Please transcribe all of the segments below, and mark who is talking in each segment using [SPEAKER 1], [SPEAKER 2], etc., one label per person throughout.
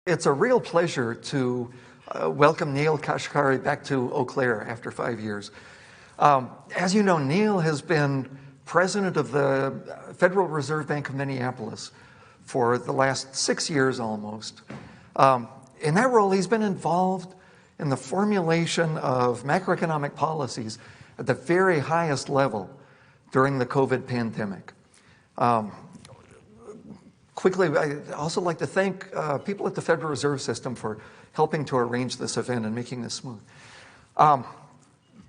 [SPEAKER 1] It's a real pleasure to welcome Neel Kashkari back to Eau Claire after 5 years. As you know, Neel has been president of the Federal Reserve Bank of Minneapolis for the last 6 years almost. In that role, he's been involved in the formulation of macroeconomic policies at the very highest level during the COVID pandemic. Quickly, I'd also like to thank people at the Federal Reserve System for helping to arrange this event and making this smooth.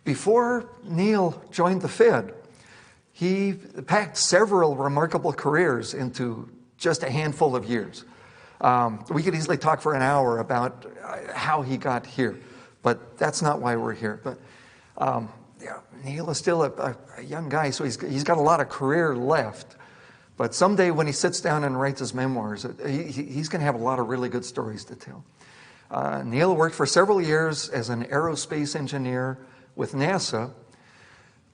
[SPEAKER 1] Before Neel joined the Fed, he packed several remarkable careers into just a handful of years. We could easily talk for an hour about how he got here, but that's not why we're here. But Neel is still a young guy, so he's got a lot of career left. But someday when he sits down and writes his memoirs, he's going to have a lot of really good stories to tell. Neel worked for several years as an aerospace engineer with NASA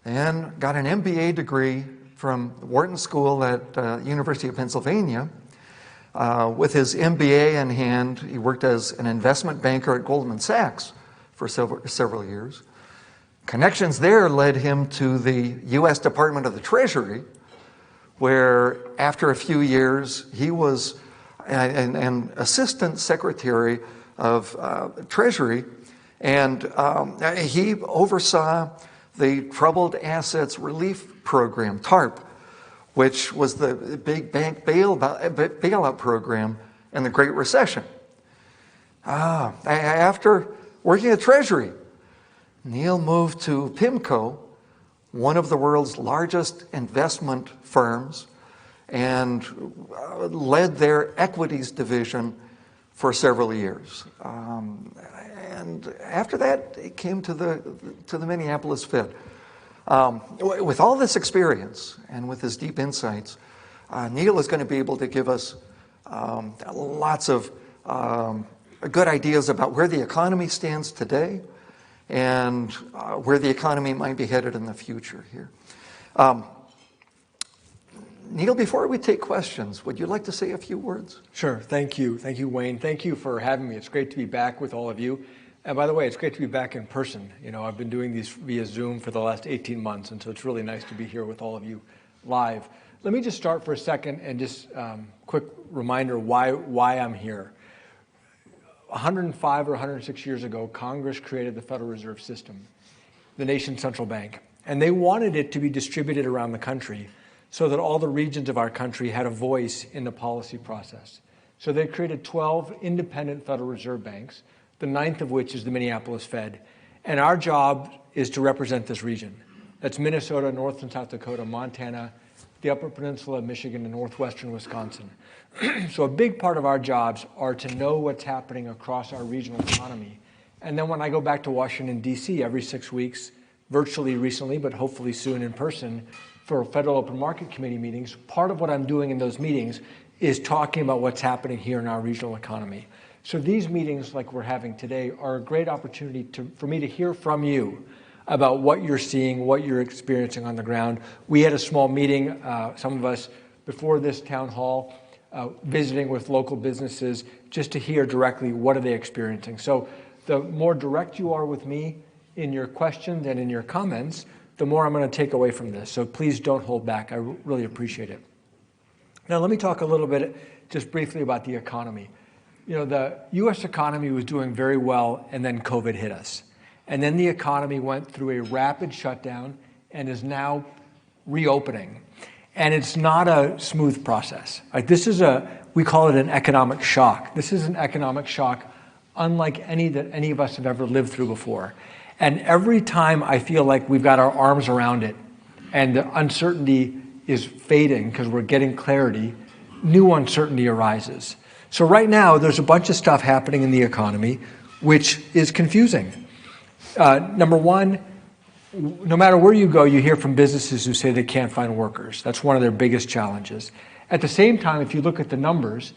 [SPEAKER 1] and got an MBA degree from Wharton School at University of Pennsylvania. With his MBA in hand, he worked as an investment banker at Goldman Sachs for several years. Connections there led him to the U.S. Department of the Treasury, where after a few years, he was an assistant secretary of Treasury, and he oversaw the Troubled Assets Relief Program, TARP, which was the big bank bailout program in the Great Recession. After working at Treasury, Neel moved to PIMCO, one of the world's largest investment firms, and led their equities division for several years. And after that, he came to the Minneapolis Fed. With all this experience and with his deep insights, Neel is going to be able to give us lots of good ideas about where the economy stands today and where the economy might be headed in the future here. Neel, before we take questions, would you like to say a few words?
[SPEAKER 2] Sure. Thank you. Thank you, Wayne. Thank you for having me. It's great to be back with all of you. And by the way, it's great to be back in person. You know, I've been doing these via Zoom for the last 18 months, and so it's really nice to be here with all of you live. Let me just start for a second and just quick reminder why I'm here. 105 or 106 years ago, Congress created the Federal Reserve System, the nation's central bank, and they wanted it to be distributed around the country so that all the regions of our country had a voice in the policy process. So they created 12 independent Federal Reserve banks, the 9th of which is the Minneapolis Fed. And our job is to represent this region. That's Minnesota, North and South Dakota, Montana, the Upper Peninsula of Michigan, and northwestern Wisconsin. So a big part of our jobs are to know what's happening across our regional economy. And then when I go back to Washington, D.C. every 6 weeks, virtually recently, but hopefully soon in person, for Federal Open Market Committee meetings, part of what I'm doing in those meetings is talking about what's happening here in our regional economy. So these meetings like we're having today are a great opportunity for me to hear from you about what you're seeing, what you're experiencing on the ground. We had a small meeting, some of us before this town hall, visiting with local businesses just to hear directly what are they experiencing. So the more direct you are with me in your questions and in your comments, the more I'm going to take away from this. So please don't hold back. I really appreciate it. Now let me talk a little bit just briefly about the economy. You know, the U.S. economy was doing very well, and then COVID hit us. And then the economy went through a rapid shutdown and is now reopening. And it's not a smooth process. Like we call it an economic shock. This is an economic shock unlike any that any of us have ever lived through before. And every time I feel like we've got our arms around it and the uncertainty is fading because we're getting clarity, new uncertainty arises. So right now, there's a bunch of stuff happening in the economy, which is confusing. Number one, no matter where you go, you hear from businesses who say they can't find workers. That's one of their biggest challenges. At the same time, if you look at the numbers,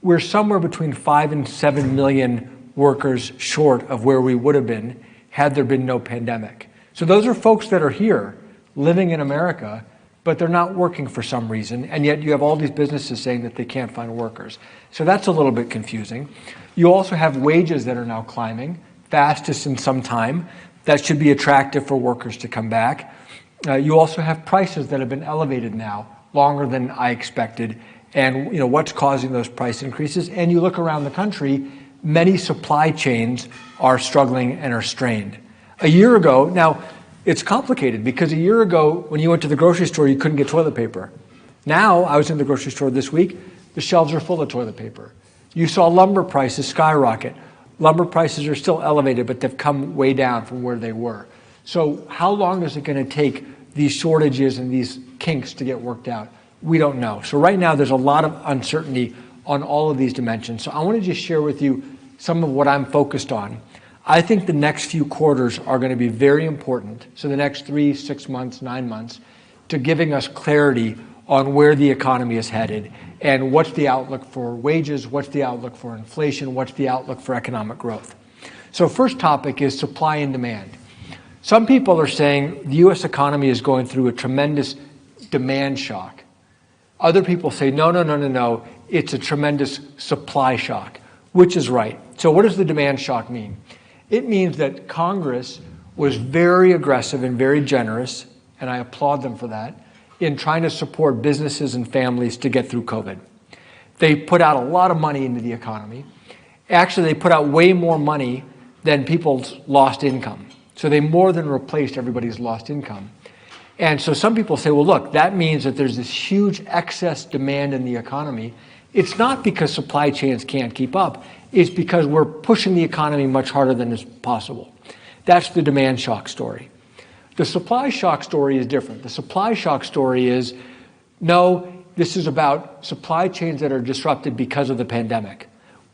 [SPEAKER 2] we're somewhere between 5 and 7 million workers short of where we would have been had there been no pandemic. So those are folks that are here living in America but they're not working for some reason, and yet you have all these businesses saying that they can't find workers. So that's a little bit confusing. You also have wages that are now climbing, fastest in some time. That should be attractive for workers to come back. You also have prices that have been elevated now, longer than I expected, and what's causing those price increases. And you look around the country, many supply chains are struggling and are strained. A year ago, now it's complicated because a year ago when you went to the grocery store, you couldn't get toilet paper. Now, I was in the grocery store this week, the shelves are full of toilet paper. You saw lumber prices skyrocket. Lumber prices are still elevated, but they've come way down from where they were. So how long is it going to take these shortages and these kinks to get worked out? We don't know. So right now there's a lot of uncertainty on all of these dimensions. So I want to just share with you some of what I'm focused on. I think the next few quarters are going to be very important. So the next 3, 6 months, 9 months, to giving us clarity on where the economy is headed and what's the outlook for wages, what's the outlook for inflation, what's the outlook for economic growth. So first topic is supply and demand. Some people are saying the U.S. economy is going through a tremendous demand shock. Other people say, no, it's a tremendous supply shock, which is right. So what does the demand shock mean? It means that Congress was very aggressive and very generous, and I applaud them for that, in trying to support businesses and families to get through COVID. They put out a lot of money into the economy. Actually, they put out way more money than people's lost income. So they more than replaced everybody's lost income. And so some people say, well, look, that means that there's this huge excess demand in the economy. It's not because supply chains can't keep up. It's because we're pushing the economy much harder than is possible. That's the demand shock story. The supply shock story is different. The supply shock story is, no, this is about supply chains that are disrupted because of the pandemic.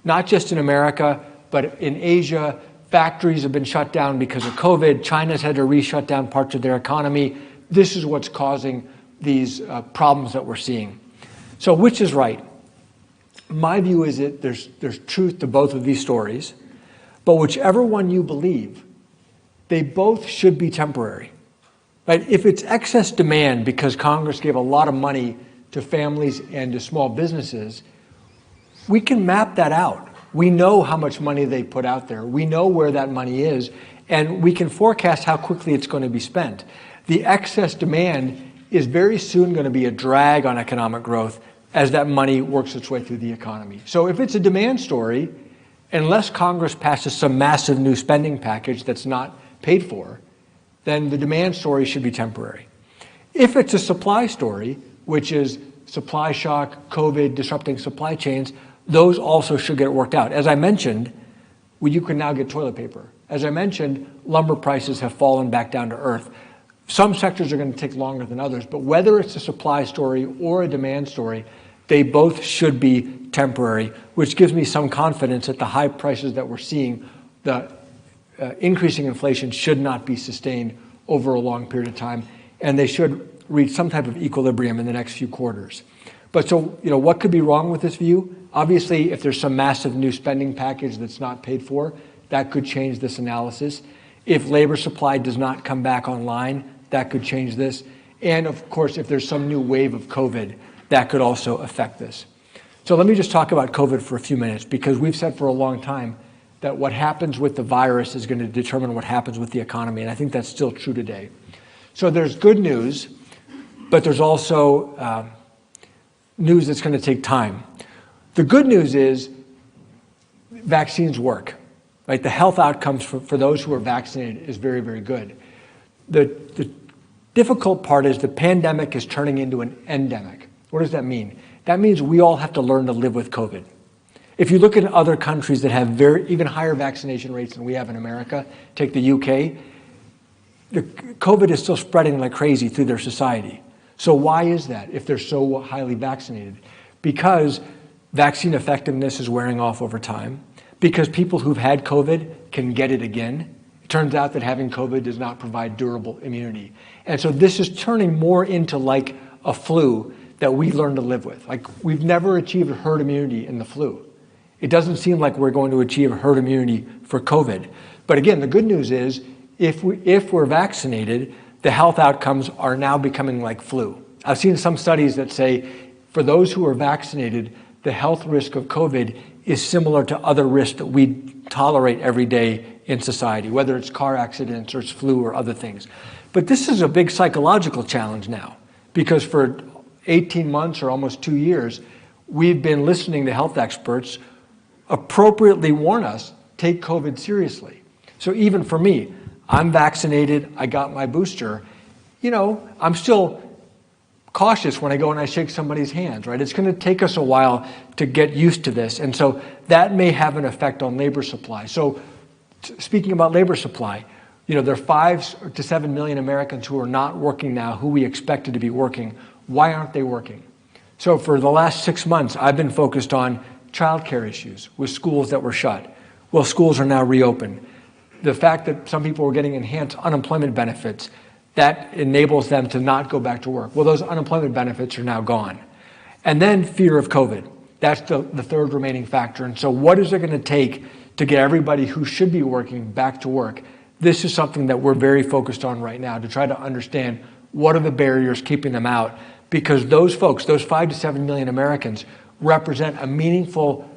[SPEAKER 2] Not just in America, but in Asia. Factories have been shut down because of COVID. China's had to re-shut down parts of their economy. This is what's causing these problems that we're seeing. So which is right? My view is that there's truth to both of these stories, but whichever one you believe, they both should be temporary. Right? If it's excess demand because Congress gave a lot of money to families and to small businesses, we can map that out. We know how much money they put out there. We know where that money is, and we can forecast how quickly it's going to be spent. The excess demand is very soon going to be a drag on economic growth as that money works its way through the economy. So if it's a demand story, unless Congress passes some massive new spending package that's not paid for, then the demand story should be temporary. If it's a supply story, which is supply shock, COVID, disrupting supply chains, those also should get worked out. As I mentioned, you can now get toilet paper. As I mentioned, lumber prices have fallen back down to earth. Some sectors are going to take longer than others, but whether it's a supply story or a demand story, they both should be temporary, which gives me some confidence that the high prices that we're seeing, the increasing inflation should not be sustained over a long period of time, and they should reach some type of equilibrium in the next few quarters. But so, what could be wrong with this view? Obviously, if there's some massive new spending package that's not paid for, that could change this analysis. If labor supply does not come back online, that could change this. And of course, if there's some new wave of COVID, that could also affect this. So let me just talk about COVID for a few minutes, because we've said for a long time that what happens with the virus is going to determine what happens with the economy, and I think that's still true today. So there's good news, but there's also news that's going to take time. The good news is vaccines work, right? The health outcomes for those who are vaccinated is very, very good. The difficult part is the pandemic is turning into an endemic. What does that mean? That means we all have to learn to live with COVID. If you look at other countries that have even higher vaccination rates than we have in America, take the UK, the COVID is still spreading like crazy through their society. So why is that if they're so highly vaccinated? Because vaccine effectiveness is wearing off over time, because people who've had COVID can get it again. It turns out that having COVID does not provide durable immunity. And so this is turning more into like a flu that we learn to live with. Like, we've never achieved herd immunity in the flu. It doesn't seem like we're going to achieve herd immunity for COVID. But again, the good news is if we're vaccinated, the health outcomes are now becoming like flu. I've seen some studies that say for those who are vaccinated, the health risk of COVID is similar to other risks that we tolerate every day in society, whether it's car accidents or it's flu or other things. But this is a big psychological challenge now, because for 18 months or almost 2 years, we've been listening to health experts appropriately warn us, take COVID seriously. So even for me, I'm vaccinated, I got my booster, I'm still cautious when I go and I shake somebody's hands, right? It's going to take us a while to get used to this. And so that may have an effect on labor supply. So speaking about labor supply, there are 5 to 7 million Americans who are not working now, who we expected to be working. Why aren't they working? So for the last 6 months, I've been focused on childcare issues with schools that were shut. Well, schools are now reopened. The fact that some people were getting enhanced unemployment benefits, that enables them to not go back to work. Well, those unemployment benefits are now gone. And then fear of COVID. That's the third remaining factor. And so what is it going to take to get everybody who should be working back to work? This is something that we're very focused on right now to try to understand what are the barriers keeping them out, because those folks, those 5 to 7 million Americans, represent a meaningful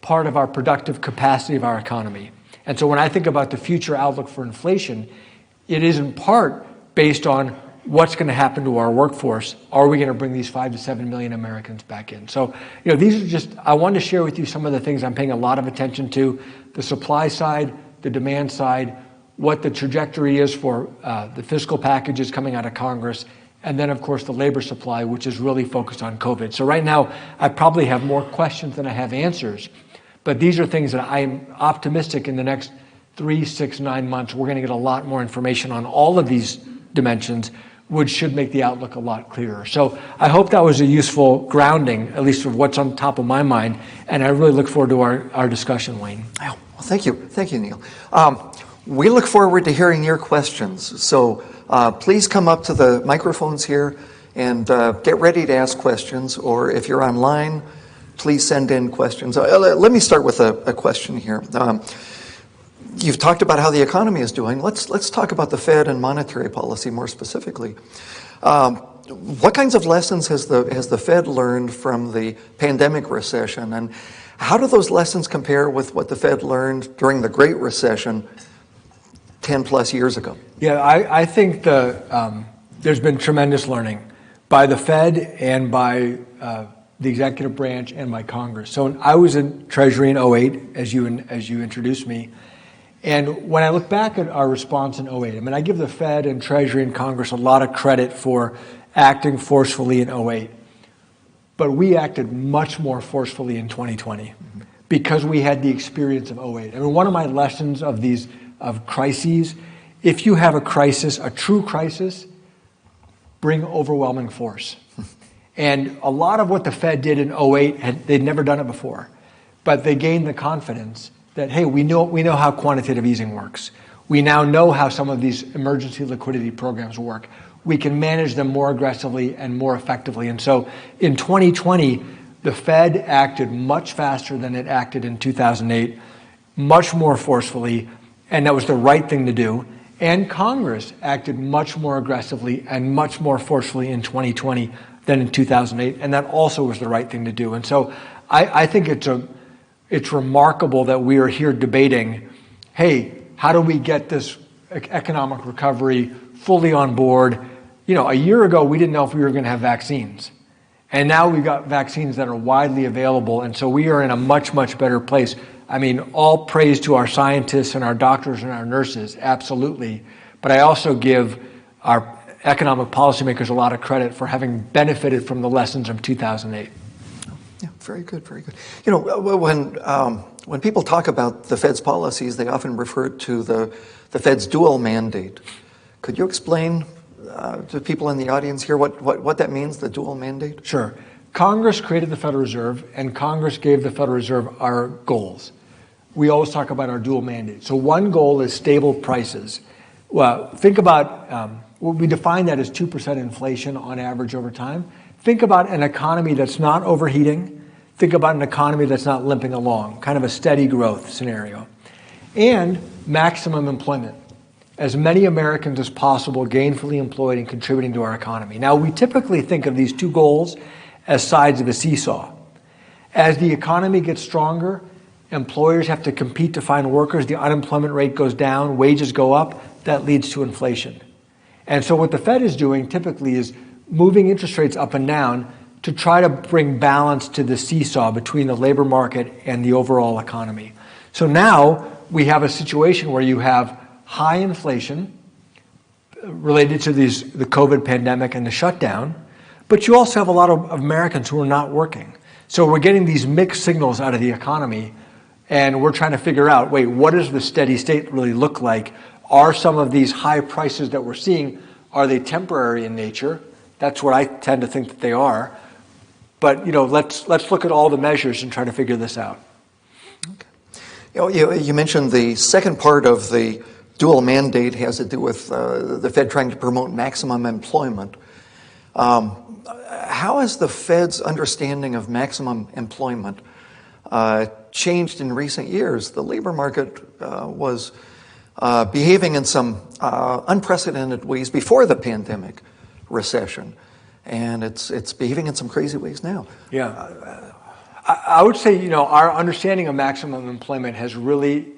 [SPEAKER 2] part of our productive capacity of our economy. And so when I think about the future outlook for inflation, it is in part based on what's going to happen to our workforce. Are we going to bring these 5 to 7 million Americans back in? So, these are just, I wanted to share with you some of the things I'm paying a lot of attention to: the supply side, the demand side, what the trajectory is for the fiscal packages coming out of Congress, and then, of course, the labor supply, which is really focused on COVID. So right now, I probably have more questions than I have answers, but these are things that I'm optimistic in the next 3, 6, 9 months, we're going to get a lot more information on all of these dimensions, which should make the outlook a lot clearer. So I hope that was a useful grounding, at least of what's on top of my mind, and I really look forward to our discussion, Wayne.
[SPEAKER 1] Oh, well, thank you. Thank you, Neel. We look forward to hearing your questions. So please come up to the microphones here and get ready to ask questions, or if you're online, please send in questions. Let me start with a question here. You've talked about how the economy is doing. Let's talk about the Fed and monetary policy more specifically. What kinds of lessons has the Fed learned from the pandemic recession, and how do those lessons compare with what the Fed learned during the Great Recession 10 plus years ago?
[SPEAKER 2] Yeah, I think there's been tremendous learning by the Fed and by the executive branch and by Congress. So I was in Treasury in 2008, as you introduced me. And when I look back at our response in 2008, I give the Fed and Treasury and Congress a lot of credit for acting forcefully in 2008. But we acted much more forcefully in 2020 because we had the experience of 2008. One of my lessons of crises, if you have a crisis, a true crisis, bring overwhelming force. And a lot of what the Fed did in 2008, they'd never done it before. But they gained the confidence that, hey, we know how quantitative easing works. We now know how some of these emergency liquidity programs work. We can manage them more aggressively and more effectively. And so in 2020, the Fed acted much faster than it acted in 2008, much more forcefully, and that was the right thing to do. And Congress acted much more aggressively and much more forcefully in 2020 than in 2008, and that also was the right thing to do. And so I think it's remarkable that we are here debating, hey, how do we get this economic recovery fully on board? A year ago, we didn't know if we were going to have vaccines. And now we've got vaccines that are widely available. And so we are in a much, much better place. All praise to our scientists and our doctors and our nurses, absolutely. But I also give our economic policymakers a lot of credit for having benefited from the lessons of 2008.
[SPEAKER 1] Yeah, very good, very good. When people talk about the Fed's policies, they often refer to the Fed's dual mandate. Could you explain to people in the audience here what that means, the dual mandate?
[SPEAKER 2] Sure. Congress created the Federal Reserve, and Congress gave the Federal Reserve our goals. We always talk about our dual mandate. So one goal is stable prices. Well, think about, we define that as 2% inflation on average over time. Think about an economy that's not overheating. Think about an economy that's not limping along, kind of a steady growth scenario. And maximum employment. as many Americans as possible gainfully employed and contributing to our economy. Now, we typically think of these two goals as sides of a seesaw. As the economy gets stronger, employers have to compete to find workers, the unemployment rate goes down, wages go up, that leads to inflation. And so what the Fed is doing typically is moving interest rates up and down to try to bring balance to the seesaw between the labor market and the overall economy. So now we have a situation where you have high inflation related to the COVID pandemic and the shutdown, but you also have a lot of Americans who are not working. So we're getting these mixed signals out of the economy, and we're trying to figure out, wait, what does the steady state really look like? Are some of these high prices that we're seeing, are they temporary in nature? That's what I tend to think that they are. But let's look at all the measures and try to figure this out.
[SPEAKER 1] Okay. You mentioned the second part of the dual mandate has to do with the Fed trying to promote maximum employment. How has the Fed's understanding of maximum employment changed in recent years? The labor market was behaving in some unprecedented ways before the pandemic recession, and it's behaving in some crazy ways now.
[SPEAKER 2] Yeah, I would say our understanding of maximum employment has really,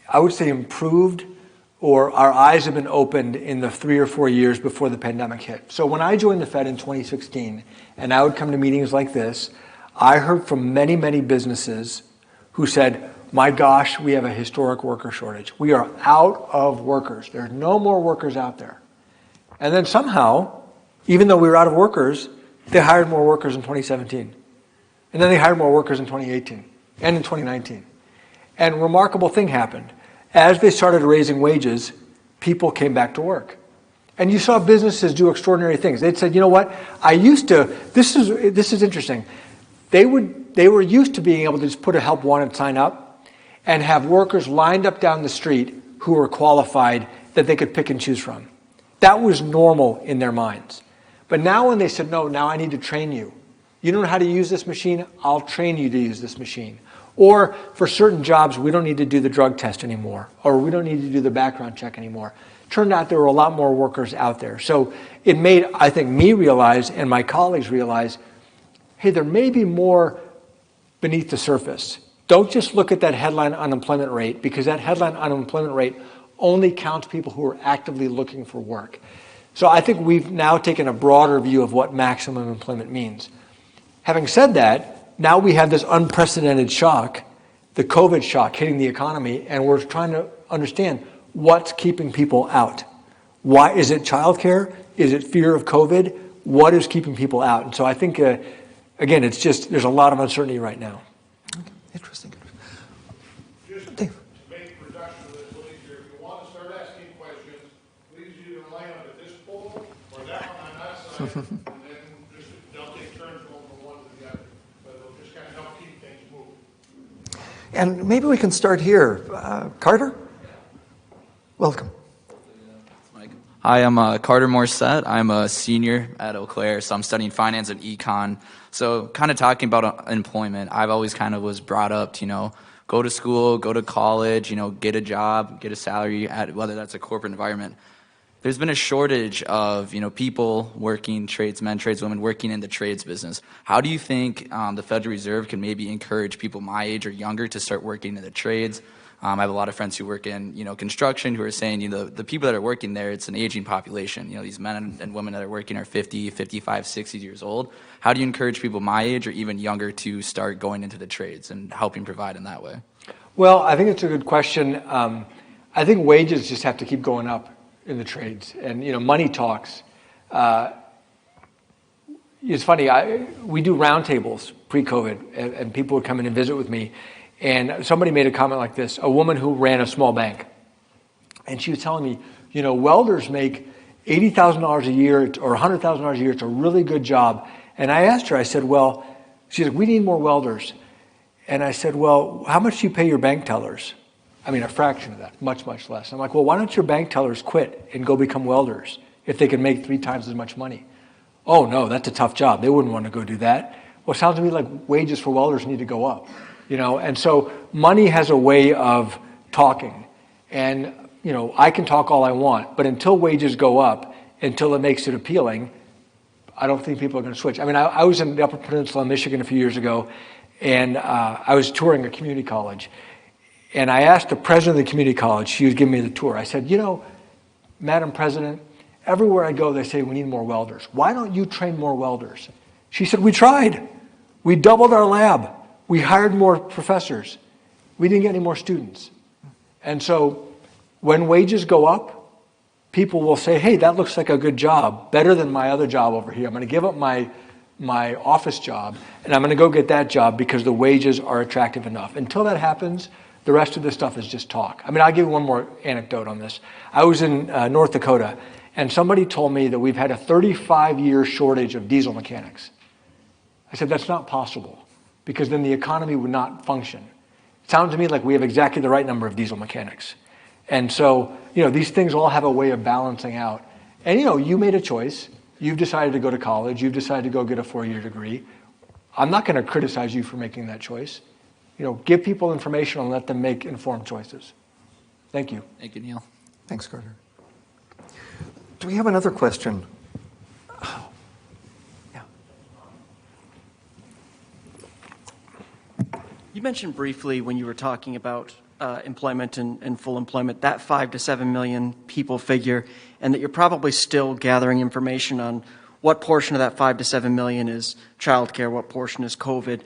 [SPEAKER 2] I would say, improved, or our eyes have been opened in the 3 or 4 years before the pandemic hit. So when I joined the Fed in 2016, and I would come to meetings like this, I heard from many, many businesses who said, my gosh, we have a historic worker shortage. We are out of workers. There's no more workers out there. And then somehow, even though we were out of workers, they hired more workers in 2017. And then they hired more workers in 2018 and in 2019. And a remarkable thing happened. As they started raising wages, people came back to work. And you saw businesses do extraordinary things. They'd said, you know what, this is interesting. They were used to being able to just put a help wanted sign up and have workers lined up down the street who were qualified that they could pick and choose from. That was normal in their minds. But now when they said, no, now I need to train you. You don't know how to use this machine? I'll train you to use this machine. Or for certain jobs, we don't need to do the drug test anymore, or we don't need to do the background check anymore. Turned out there were a lot more workers out there. So it made, I think, me realize and my colleagues realize, hey, there may be more beneath the surface. Don't just look at that headline unemployment rate, because that headline unemployment rate only counts people who are actively looking for work. So I think we've now taken a broader view of what maximum employment means. Having said that, now we have this unprecedented shock, the COVID shock hitting the economy, and we're trying to understand what's keeping people out. Why is it childcare? Is it fear of COVID? What is keeping people out? And so I think, again, it's just there's a lot of uncertainty right now.
[SPEAKER 1] Okay. Interesting.
[SPEAKER 3] Just to make production a little easier, if you want to start asking questions, please either land at this pole or that one on that side, and then just don't take turns going from one to the other. But it'll just kind of help keep things moving.
[SPEAKER 1] And maybe we can start here. Carter? Welcome.
[SPEAKER 4] Hi, I'm Carter Morissette. I'm a senior at Eau Claire, so I'm studying finance and econ. So kind of talking about employment, I've always kind of was brought up to, go to school, go to college, get a job, get a salary, whether that's a corporate environment. There's been a shortage of, people working, tradesmen, tradeswomen working in the trades business. How do you think the Federal Reserve can maybe encourage people my age or younger to start working in the trades? I have a lot of friends who work in, construction who are saying, the people that are working there, it's an aging population. These men and women that are working are 50, 55, 60 years old. How do you encourage people my age or even younger to start going into the trades and helping provide in that way? Well, I think it's a good question. I think wages just have to keep going up in the trades. And, money talks. It's funny, we do roundtables pre-COVID, and people would come in and visit with me. And somebody made a comment like this, a woman who ran a small bank. And she was telling me, welders make $80,000 a year or $100,000 a year. It's a really good job. And I asked her, I said, well, she said, we need more welders. And I said, well, how much do you pay your bank tellers? I mean, a fraction of that, much, much less. I'm like, well, why don't your bank tellers quit and go become welders if they can make 3 times as much money? Oh, no, that's a tough job. They wouldn't want to go do that. Well, it sounds to me like wages for welders need to go up. And so money has a way of talking. And
[SPEAKER 2] I can talk all I want, but until wages go up, until it makes it appealing, I don't think people are going to switch. I mean, I was in the Upper Peninsula in Michigan a few years ago, and I was touring a community college. And I asked the president of the community college, she was giving me the tour. I said, Madam President, everywhere I go, they say we need more welders. Why don't you train more welders? She said, we tried. We doubled our lab. We hired more professors. We didn't get any more students. And so when wages go up, people will say, hey, that looks like a good job, better than my other job over here. I'm going to give up my office job, and I'm going to go get that job because the wages are attractive enough. Until that happens, the rest of this stuff is just talk. I mean, I'll give you one more anecdote on this. I was in North Dakota, and somebody told me that we've had a 35-year shortage of diesel mechanics. I said, that's not possible, because then the economy would not function. It sounds to me like we have exactly the right number of diesel mechanics. And so, these things all have a way of balancing out. And, you made a choice. You've decided to go to college. You've decided to go get a 4-year degree. I'm not going to criticize you for making that choice. Give people information and let them make informed choices. Thank you.
[SPEAKER 4] Thank you, Neel.
[SPEAKER 1] Thanks, Carter. Do we have another question? Yeah.
[SPEAKER 5] You mentioned briefly when you were talking about employment and full employment, that 5 to 7 million people figure, and that you're probably still gathering information on what portion of that 5 to 7 million is childcare, what portion is COVID.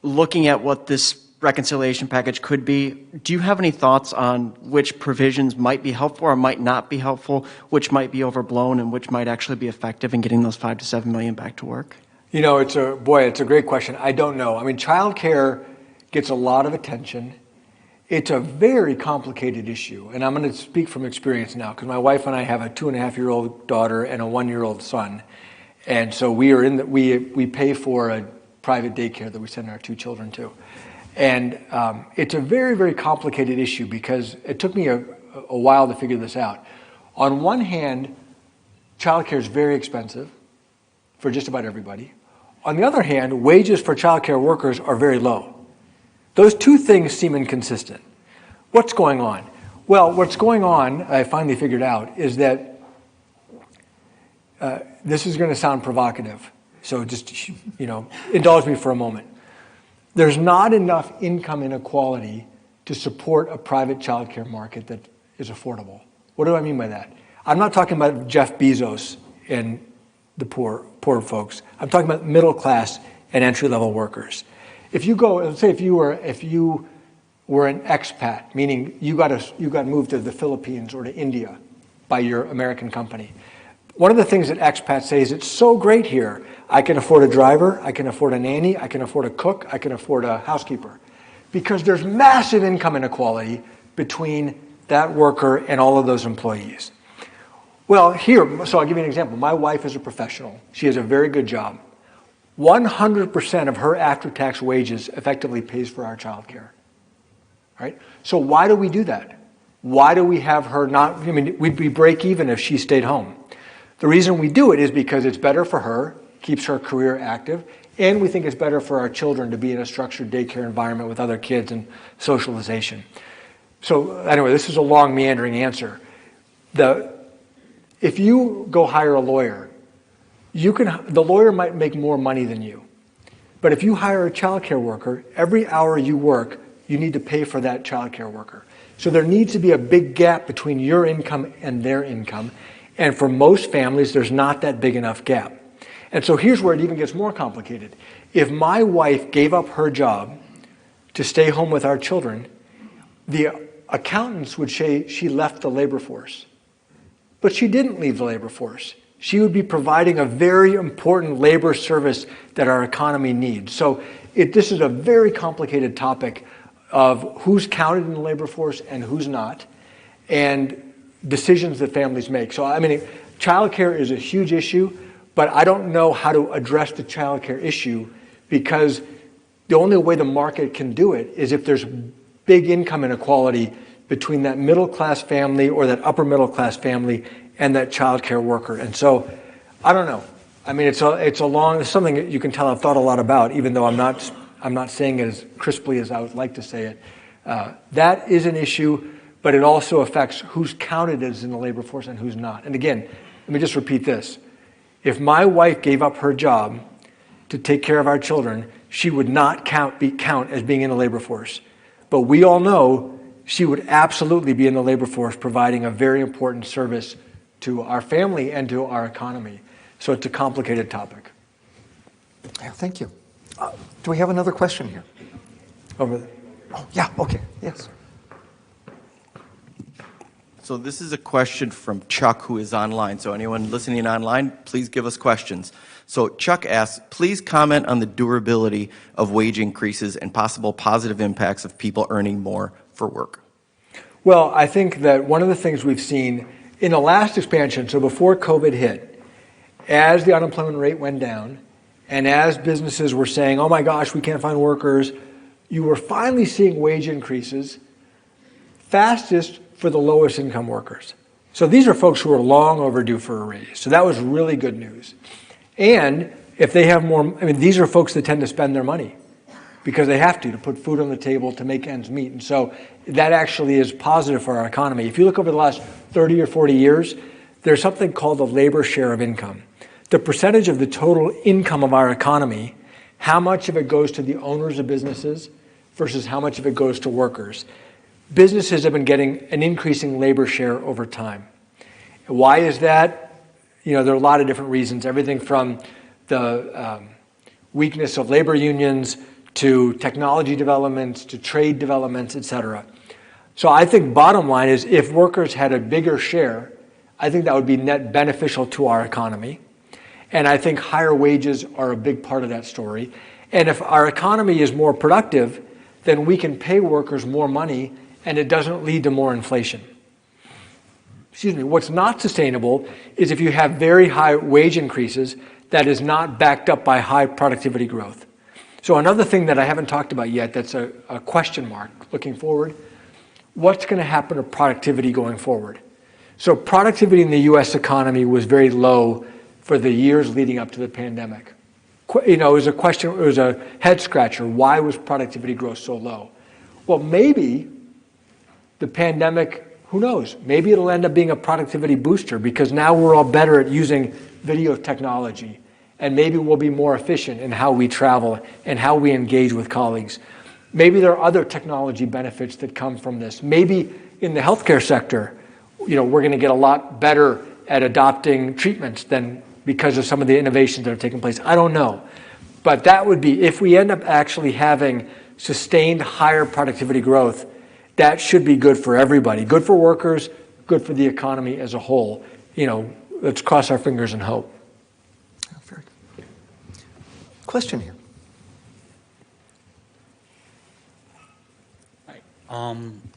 [SPEAKER 5] Looking at what this reconciliation package could be, do you have any thoughts on which provisions might be helpful or might not be helpful, which might be overblown and which might actually be effective in getting those 5 to 7 million back to work?
[SPEAKER 2] It's a great question. I don't know. I mean, childcare gets a lot of attention. It's a very complicated issue, and I'm going to speak from experience now because my wife and I have a 2.5-year-old daughter and a 1-year-old son, and so we pay for a private daycare that we send our 2 children to, and it's a very, very complicated issue because it took me a while to figure this out. On one hand, childcare is very expensive for just about everybody. On the other hand, wages for childcare workers are very low. Those two things seem inconsistent. What's going on? Well, what's going on, I finally figured out, is that this is going to sound provocative. So just, indulge me for a moment. There's not enough income inequality to support a private childcare market that is affordable. What do I mean by that? I'm not talking about Jeff Bezos and the poor folks. I'm talking about middle class and entry-level workers. If you go, let's say if you were an expat, meaning you got moved to the Philippines or to India by your American company. One of the things that expats say is it's so great here. I can afford a driver, I can afford a nanny, I can afford a cook, I can afford a housekeeper. Because there's massive income inequality between that worker and all of those employees. Well, so I'll give you an example. My wife is a professional. She has a very good job. 100% of her after-tax wages effectively pays for our child care. Right? So why do we do that? Why do we have her we'd be break even if she stayed home. The reason we do it is because it's better for her, keeps her career active, and we think it's better for our children to be in a structured daycare environment with other kids and socialization. So anyway, this is a long meandering answer. If you go hire a lawyer, the lawyer might make more money than you. But if you hire a childcare worker, every hour you work, you need to pay for that childcare worker. So there needs to be a big gap between your income and their income. And for most families, there's not that big enough gap. And so here's where it even gets more complicated. If my wife gave up her job to stay home with our children, the accountants would say she left the labor force. But she didn't leave the labor force. She would be providing a very important labor service that our economy needs. So this is a very complicated topic of who's counted in the labor force and who's not, and decisions that families make. So, childcare is a huge issue, but I don't know how to address the childcare issue because the only way the market can do it is if there's big income inequality between that middle-class family or that upper-middle-class family and that childcare worker. And so, I don't know. It's something that you can tell I've thought a lot about, even though I'm not saying it as crisply as I would like to say it. That is an issue, but it also affects who's counted as in the labor force and who's not. And again, let me just repeat this. If my wife gave up her job to take care of our children, she would not count as being in the labor force. But we all know she would absolutely be in the labor force, providing a very important service to our family and to our economy. So it's a complicated topic.
[SPEAKER 1] Yeah, thank you. Do we have another question here?
[SPEAKER 2] Over there.
[SPEAKER 1] Oh, yeah, okay, yes.
[SPEAKER 6] So this is a question from Chuck, who is online. So anyone listening online, please give us questions. So Chuck asks, please comment on the durability of wage increases and possible positive impacts of people earning more for work.
[SPEAKER 2] Well, I think that one of the things we've seen in the last expansion, so before COVID hit, as the unemployment rate went down, and as businesses were saying, oh my gosh, we can't find workers, you were finally seeing wage increases fastest for the lowest income workers. So these are folks who are long overdue for a raise. So that was really good news. And if they have more, these are folks that tend to spend their money because they have to put food on the table, to make ends meet. And so that actually is positive for our economy. If you look over the last 30 or 40 years, there's something called the labor share of income. The percentage of the total income of our economy, how much of it goes to the owners of businesses versus how much of it goes to workers. Businesses have been getting an increasing labor share over time. Why is that? There are a lot of different reasons, everything from the weakness of labor unions to technology developments to trade developments, et cetera. So I think bottom line is if workers had a bigger share, I think that would be net beneficial to our economy. And I think higher wages are a big part of that story. And if our economy is more productive, then we can pay workers more money and it doesn't lead to more inflation. What's not sustainable is if you have very high wage increases that is not backed up by high productivity growth. So another thing that I haven't talked about yet that's a question mark looking forward, what's going to happen to productivity going forward? So productivity in the U.S. economy was very low for the years leading up to the pandemic. It was a question, it was a head scratcher. Why was productivity growth so low? Well, maybe the pandemic, who knows? Maybe it'll end up being a productivity booster because now we're all better at using video technology, and maybe we'll be more efficient in how we travel and how we engage with colleagues. Maybe there are other technology benefits that come from this. Maybe in the healthcare sector, we're going to get a lot better at adopting treatments than because of some of the innovations that are taking place. I don't know. But that would be, if we end up actually having sustained higher productivity growth, that should be good for everybody. Good for workers, good for the economy as a whole. Let's cross our fingers and hope.
[SPEAKER 1] Very good. Question here.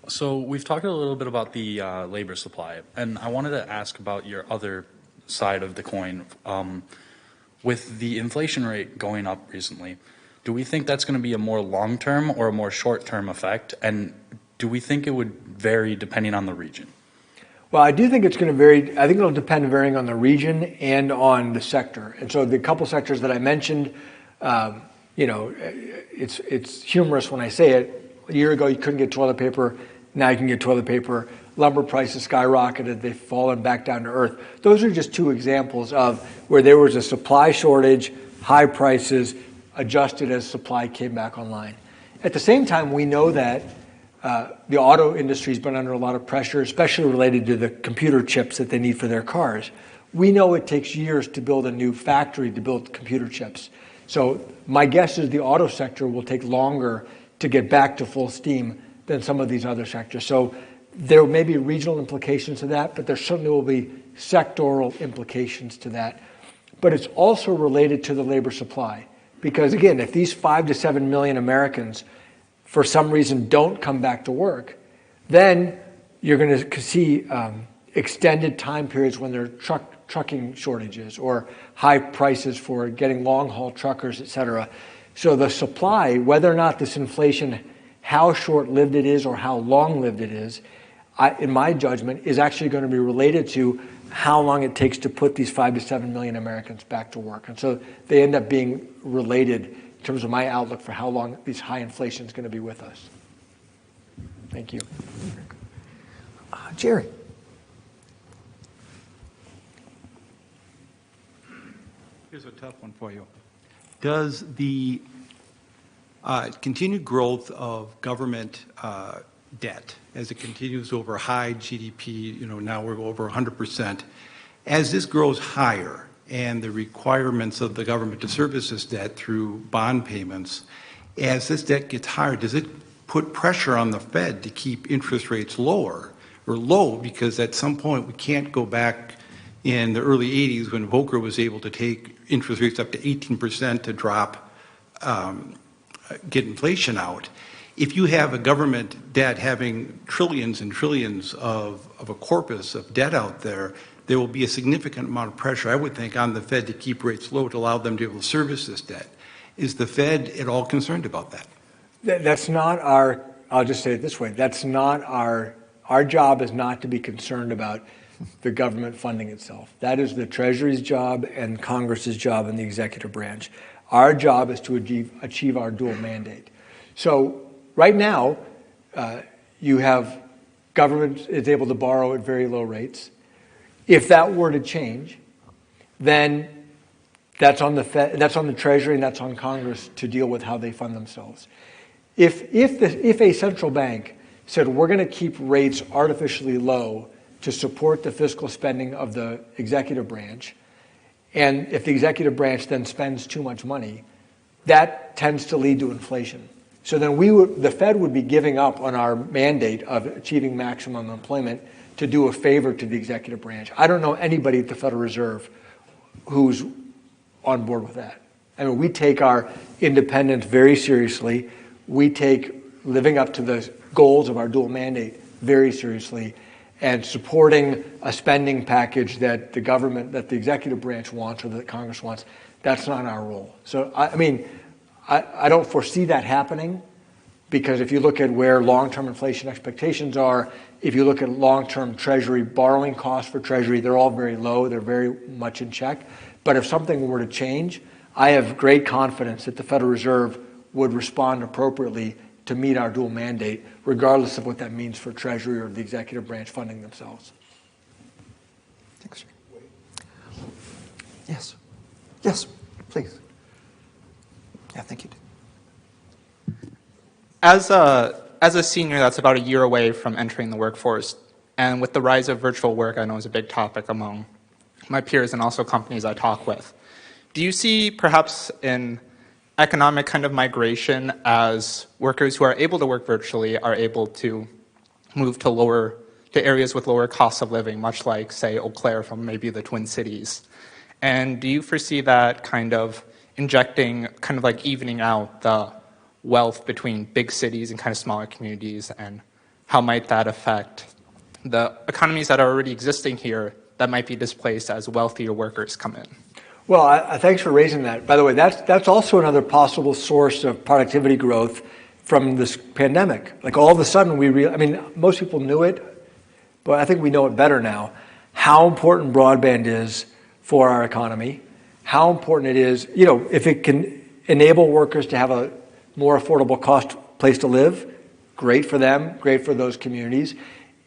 [SPEAKER 7] So we've talked a little bit about the labor supply, and I wanted to ask about your other side of the coin. With the inflation rate going up recently, do we think that's going to be a more long-term or a more short-term effect? And do we think it would vary depending on the region?
[SPEAKER 2] Well, I do think it's going to vary. I think it'll depend varying on the region and on the sector. And so the couple sectors that I mentioned, it's humorous when I say it. A year ago, you couldn't get toilet paper. Now you can get toilet paper. Lumber prices skyrocketed. They've fallen back down to earth. Those are just two examples of where there was a supply shortage, high prices, adjusted as supply came back online. At the same time, we know that the auto industry has been under a lot of pressure, especially related to the computer chips that they need for their cars. We know it takes years to build a new factory to build computer chips. So my guess is the auto sector will take longer to get back to full steam than some of these other sectors. So there may be regional implications to that, but there certainly will be sectoral implications to that. But it's also related to the labor supply. Because again, if these 5 to 7 million Americans for some reason don't come back to work, then you're going to see extended time periods when there are trucking shortages or high prices for getting long-haul truckers, et cetera. So the supply, whether or not this inflation, how short-lived it is or how long-lived it is, in my judgment, is actually going to be related to how long it takes to put these 5 to 7 million Americans back to work. And so they end up being related in terms of my outlook for how long this high inflation is going to be with us. Thank you.
[SPEAKER 1] Jerry.
[SPEAKER 8] Here's a tough one for you. Does the continued growth of government debt, as it continues over high GDP, now we're over 100%, as this grows higher and the requirements of the government to service this debt through bond payments, as this debt gets higher, does it put pressure on the Fed to keep interest rates lower or low? Because at some point we can't go back in the early 80s when Volcker was able to take interest rates up to 18% to drop, get inflation out. If you have a government debt having trillions and trillions of a corpus of debt out there, there will be a significant amount of pressure, I would think, on the Fed to keep rates low to allow them to be able to service this debt. Is the Fed at all concerned about that?
[SPEAKER 2] That's not our, I'll just say it this way, that's not our job is not to be concerned about the government funding itself. That is the Treasury's job and Congress's job in the executive branch. Our job is to achieve our dual mandate. So right now, you have government is able to borrow at very low rates. If that were to change, then that's on the Fed, that's on the Treasury, and that's on Congress to deal with how they fund themselves. If a central bank said we're going to keep rates artificially low to support the fiscal spending of the executive branch, and if the executive branch then spends too much money, that tends to lead to inflation. So then the Fed would be giving up on our mandate of achieving maximum employment to do a favor to the executive branch. I don't know anybody at the Federal Reserve who's on board with that. I mean, we take our independence very seriously. We take living up to the goals of our dual mandate very seriously, and supporting a spending package that the government, that the executive branch wants or that Congress wants, that's not our role. So, I don't foresee that happening, because if you look at where long-term inflation expectations are, if you look at long-term Treasury borrowing costs for Treasury, they're all very low. They're very much in check. But if something were to change, I have great confidence that the Federal Reserve would respond appropriately to meet our dual mandate, regardless of what that means for Treasury or the executive branch funding themselves.
[SPEAKER 1] Thanks. Yes. Yes, please. Yeah, thank you.
[SPEAKER 9] As a senior that's about a year away from entering the workforce, and with the rise of virtual work, I know is a big topic among my peers and also companies I talk with, do you see perhaps an economic kind of migration as workers who are able to work virtually are able to move to areas with lower costs of living, much like, say, Eau Claire from maybe the Twin Cities? And do you foresee that kind of injecting, kind of like evening out the wealth between big cities and kind of smaller communities, and how might that affect the economies that are already existing here that might be displaced as wealthier workers come in?
[SPEAKER 2] Well, thanks for raising that. By the way, that's also another possible source of productivity growth from this pandemic. Like all of a sudden most people knew it, but I think we know it better now, how important broadband is for our economy, how important it is, if it can enable workers to have a more affordable cost place to live, great for them, great for those communities.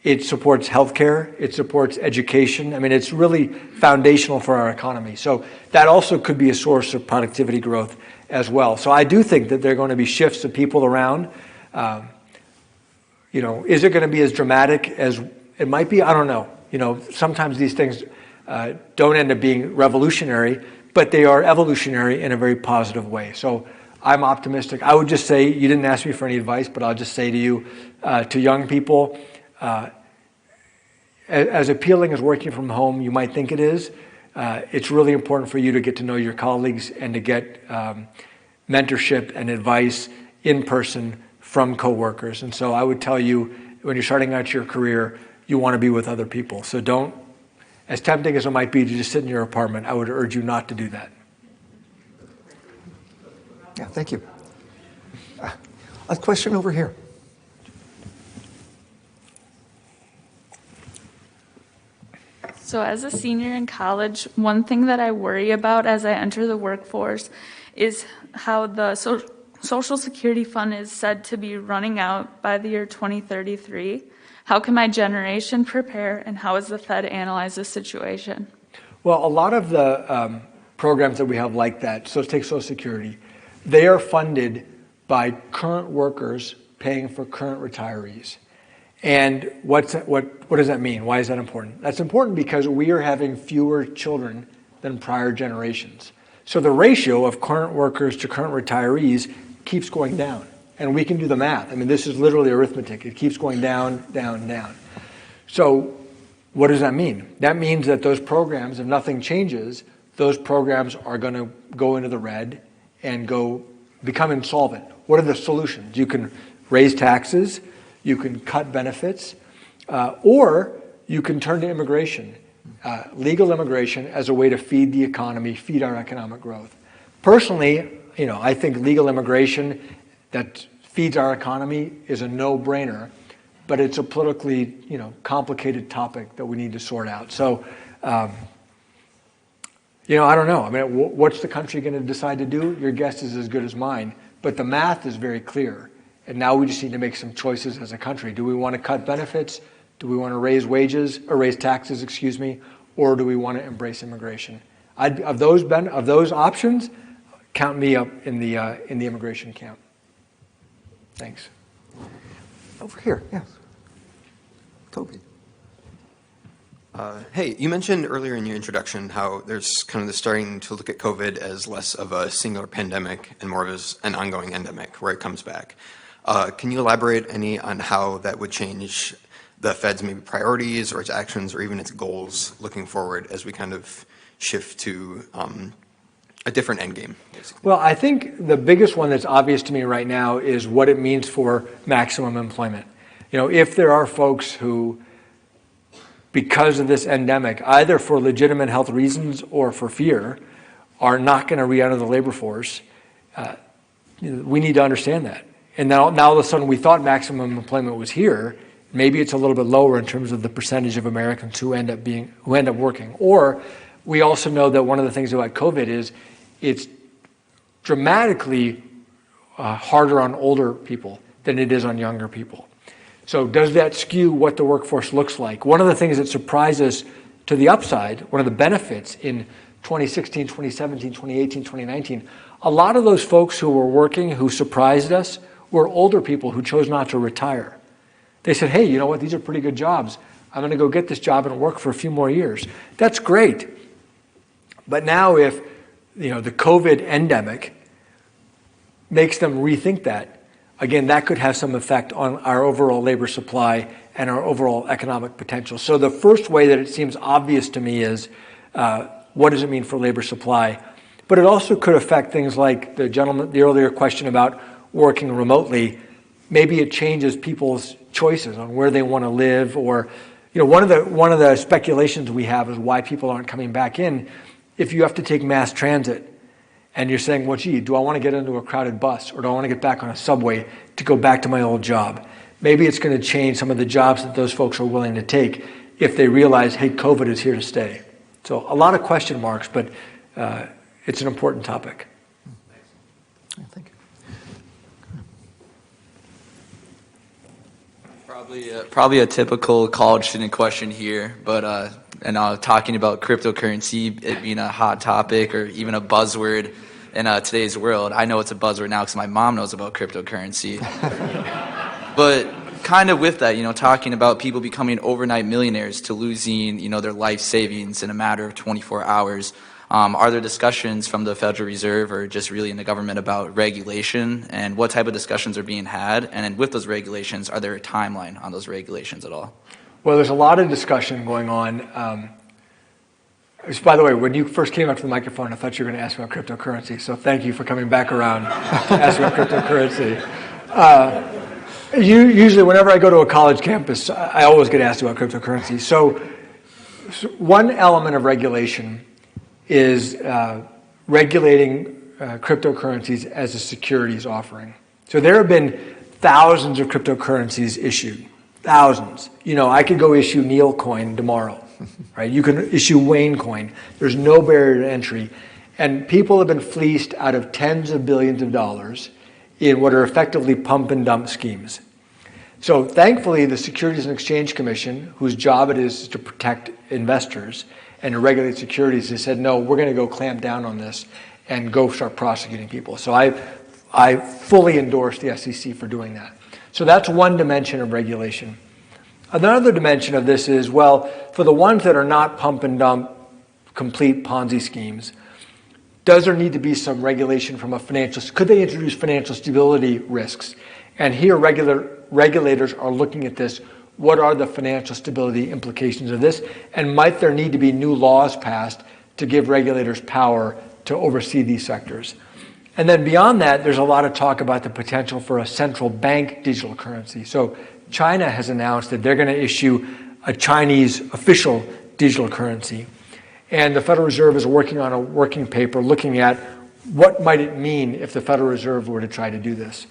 [SPEAKER 2] It supports healthcare, it supports education. I mean, it's really foundational for our economy. So that also could be a source of productivity growth as well. So I do think that there are going to be shifts of people around. Is it going to be as dramatic as it might be? I don't know. Sometimes these things don't end up being revolutionary, but they are evolutionary in a very positive way. So I'm optimistic. I would just say, you didn't ask me for any advice, but I'll just say to you, to young people, as appealing as working from home you might think it is, it's really important for you to get to know your colleagues and to get mentorship and advice in person from coworkers. And so I would tell you, when you're starting out your career, you want to be with other people. So don't, as tempting as it might be to just sit in your apartment, I would urge you not to do that.
[SPEAKER 1] Yeah, thank you. A question over here.
[SPEAKER 10] So as a senior in college, one thing that I worry about as I enter the workforce is how the Social Security fund is said to be running out by the year 2033. How can my generation prepare, and how has the Fed analyzed the situation?
[SPEAKER 2] Well, a lot of the programs that we have like that, so let's take Social Security, they are funded by current workers paying for current retirees. And what does that mean? Why is that important? That's important because we are having fewer children than prior generations. So the ratio of current workers to current retirees keeps going down. And we can do the math. I mean, this is literally arithmetic. It keeps going down, down, down. So what does that mean? That means that those programs, if nothing changes, those programs are going to go into the red and become insolvent. What are the solutions? You can raise taxes, you can cut benefits, or you can turn to immigration, legal immigration as a way to feed the economy, feed our economic growth. Personally, I think legal immigration that feeds our economy is a no-brainer, but it's a politically, complicated topic that we need to sort out. So, I don't know. I mean, what's the country going to decide to do? Your guess is as good as mine. But the math is very clear. And now we just need to make some choices as a country. Do we want to cut benefits? Do we want to raise wages or raise taxes, or do we want to embrace immigration? Of those options, count me up in the immigration camp. Thanks.
[SPEAKER 1] Over here, yes. Toby.
[SPEAKER 11] Hey, you mentioned earlier in your introduction how there's kind of the starting to look at COVID as less of a singular pandemic and more of an ongoing endemic where it comes back. Can you elaborate any on how that would change the Fed's maybe priorities or its actions or even its goals looking forward as we kind of shift to a different end game, basically?
[SPEAKER 2] Well, I think the biggest one that's obvious to me right now is what it means for maximum employment. If there are folks who, because of this endemic, either for legitimate health reasons or for fear, are not going to re-enter the labor force, we need to understand that. And now all of a sudden we thought maximum employment was here. Maybe it's a little bit lower in terms of the percentage of Americans who end up working. Or we also know that one of the things about COVID is it's dramatically harder on older people than it is on younger people. So does that skew what the workforce looks like? One of the things that surprised us to the upside, one of the benefits in 2016, 2017, 2018, 2019, a lot of those folks who were working, who surprised us, were older people who chose not to retire. They said, hey, you know what, these are pretty good jobs. I'm going to go get this job and work for a few more years. That's great. But now if the COVID endemic makes them rethink that, again, that could have some effect on our overall labor supply and our overall economic potential. So the first way that it seems obvious to me is what does it mean for labor supply? But it also could affect things like the earlier question about working remotely. Maybe it changes people's choices on where they want to live, or one of the speculations we have is why people aren't coming back in. If you have to take mass transit and you're saying, well, gee, do I want to get into a crowded bus, or do I want to get back on a subway to go back to my old job? Maybe it's going to change some of the jobs that those folks are willing to take if they realize, hey, COVID is here to stay. So a lot of question marks, but it's an important topic.
[SPEAKER 1] Thank you.
[SPEAKER 4] Probably a typical college student question here, but talking about cryptocurrency, it being a hot topic or even a buzzword in today's world. I know it's a buzzword now because my mom knows about cryptocurrency. But kind of with that, talking about people becoming overnight millionaires to losing, their life savings in a matter of 24 hours. Are there discussions from the Federal Reserve or just really in the government about regulation, and what type of discussions are being had? And then with those regulations, are there a timeline on those regulations at all?
[SPEAKER 2] Well, there's a lot of discussion going on. By the way, when you first came up to the microphone, I thought you were going to ask about cryptocurrency. So thank you for coming back around to ask about cryptocurrency. Usually, whenever I go to a college campus, I always get asked about cryptocurrency. So one element of regulation is regulating cryptocurrencies as a securities offering. So there have been thousands of cryptocurrencies issued, thousands. I could go issue Neel coin tomorrow, right? You can issue Wayne coin. There's no barrier to entry. And people have been fleeced out of tens of billions of dollars in what are effectively pump and dump schemes. So thankfully, the Securities and Exchange Commission, whose job it is to protect investors and to regulate securities, has said, no, we're going to go clamp down on this and go start prosecuting people. So I fully endorse the SEC for doing that. So that's one dimension of regulation. Another dimension of this is, well, for the ones that are not pump and dump, complete Ponzi schemes, does there need to be some regulation from a financial, could they introduce financial stability risks? And here regulators are looking at this. What are the financial stability implications of this? And might there need to be new laws passed to give regulators power to oversee these sectors? And then beyond that, there's a lot of talk about the potential for a central bank digital currency. So China has announced that they're going to issue a Chinese official digital currency. And the Federal Reserve is working on a working paper looking at what might it mean if the Federal Reserve were to try to do this.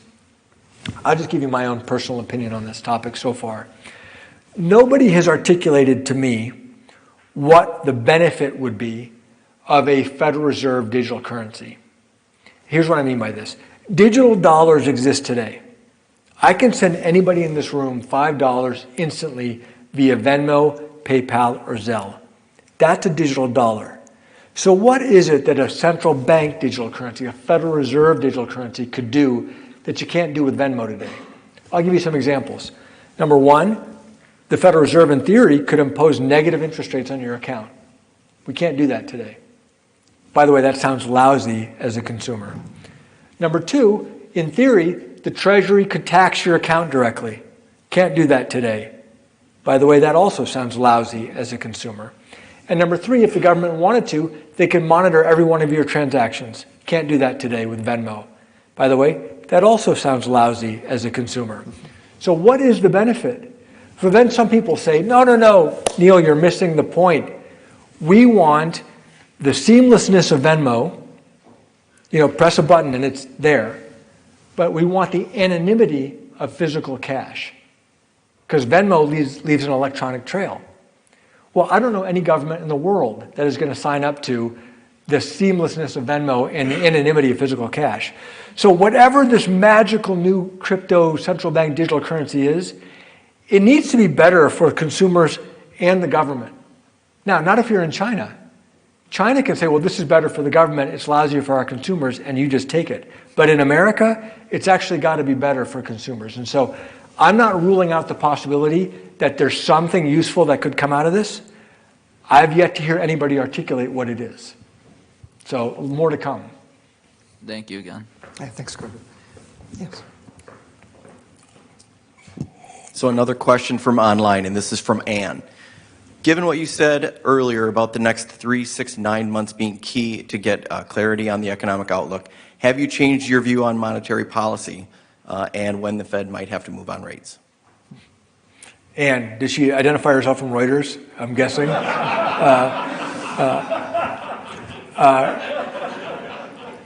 [SPEAKER 2] I'll just give you my own personal opinion on this topic so far. Nobody has articulated to me what the benefit would be of a Federal Reserve digital currency. Here's what I mean by this. Digital dollars exist today. I can send anybody in this room $5 instantly via Venmo, PayPal, or Zelle. That's a digital dollar. So what is it that a central bank digital currency, a Federal Reserve digital currency could do that you can't do with Venmo today? I'll give you some examples. Number one, the Federal Reserve in theory could impose negative interest rates on your account. We can't do that today. By the way, that sounds lousy as a consumer. Number two, in theory, the Treasury could tax your account directly. Can't do that today. By the way, that also sounds lousy as a consumer. And number three, if the government wanted to, they can monitor every one of your transactions. Can't do that today with Venmo. By the way, that also sounds lousy as a consumer. So what is the benefit? For then some people say, no, Neel, you're missing the point. We want the seamlessness of Venmo, press a button and it's there. But we want the anonymity of physical cash. Because Venmo leaves an electronic trail. Well, I don't know any government in the world that is going to sign up to the seamlessness of Venmo and the anonymity of physical cash. So whatever this magical new crypto central bank digital currency is, it needs to be better for consumers and the government. Now, not if you're in China. China can say, well, this is better for the government, it's lousier for our consumers, and you just take it. But in America, it's actually got to be better for consumers. And so I'm not ruling out the possibility that there's something useful that could come out of this. I've yet to hear anybody articulate what it is. So more to come.
[SPEAKER 4] Thank you again.
[SPEAKER 1] Yeah, thanks, Gregor. Yes.
[SPEAKER 6] So another question from online, and this is from Anne. Given what you said earlier about the next 3, 6, 9 months being key to get clarity on the economic outlook, have you changed your view on monetary policy and when the Fed might have to move on rates?
[SPEAKER 2] Anne, did she identify herself from Reuters, I'm guessing?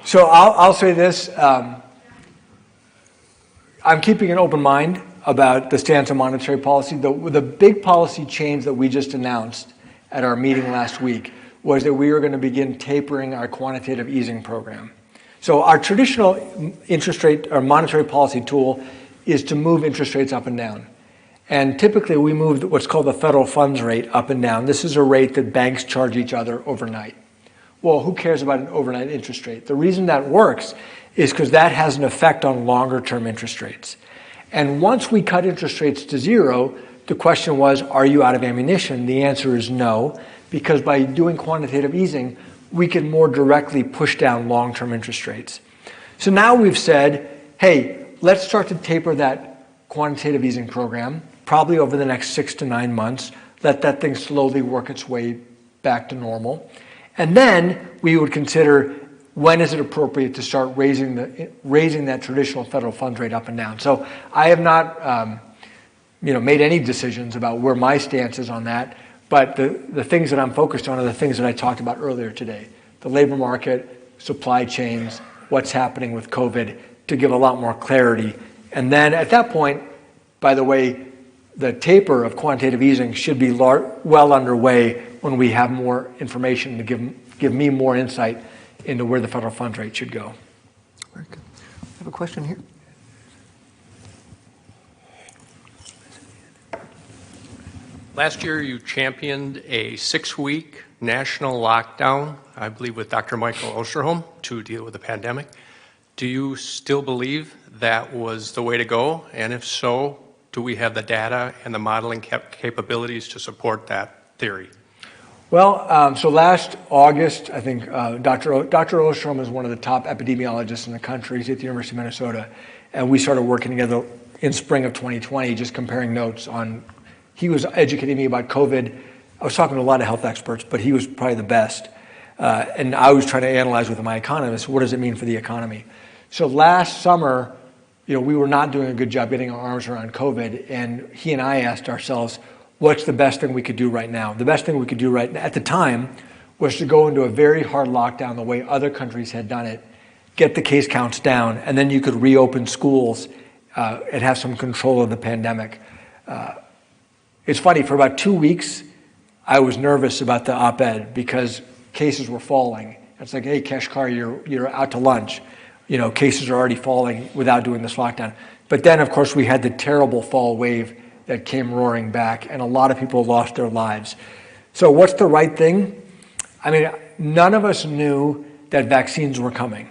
[SPEAKER 2] So I'll say this. I'm keeping an open mind about the stance on monetary policy. The big policy change that we just announced at our meeting last week was that we were going to begin tapering our quantitative easing program. So our traditional interest rate or monetary policy tool is to move interest rates up and down. And typically we move what's called the federal funds rate up and down. This is a rate that banks charge each other overnight. Well, who cares about an overnight interest rate? The reason that works is because that has an effect on longer term interest rates. And once we cut interest rates to zero, the question was, are you out of ammunition? The answer is no, because by doing quantitative easing, we can more directly push down long-term interest rates. So now we've said, hey, let's start to taper that quantitative easing program, probably over the next 6 to 9 months, let that thing slowly work its way back to normal. And then we would consider when is it appropriate to start raising that traditional federal funds rate up and down. So I have not made any decisions about where my stance is on that, but the things that I'm focused on are the things that I talked about earlier today. The labor market, supply chains, what's happening with COVID, to give a lot more clarity. And then at that point, by the way, the taper of quantitative easing should be well underway when we have more information to give me more insight into where the federal funds rate should go.
[SPEAKER 1] Very good. I have a question here.
[SPEAKER 12] Last year, you championed a 6-week national lockdown, I believe with Dr. Michael Osterholm, to deal with the pandemic. Do you still believe that was the way to go? And if so, do we have the data and the modeling capabilities to support that theory?
[SPEAKER 2] Well, so last August, I think Dr. Osterholm is one of the top epidemiologists in the country. He's at the University of Minnesota. And we started working together in spring of 2020, just comparing notes on. He was educating me about COVID. I was talking to a lot of health experts, but he was probably the best. And I was trying to analyze with my economists, what does it mean for the economy? So last summer, we were not doing a good job getting our arms around COVID. And he and I asked ourselves, what's the best thing we could do right now? The best thing we could do right now, at the time, was to go into a very hard lockdown the way other countries had done it, get the case counts down, and then you could reopen schools and have some control of the pandemic. It's funny, for about 2 weeks, I was nervous about the op-ed because cases were falling. It's like, hey, Kashkari, you're out to lunch. Cases are already falling without doing this lockdown. But then, of course, we had the terrible fall wave that came roaring back, and a lot of people lost their lives. So what's the right thing? I mean, none of us knew that vaccines were coming.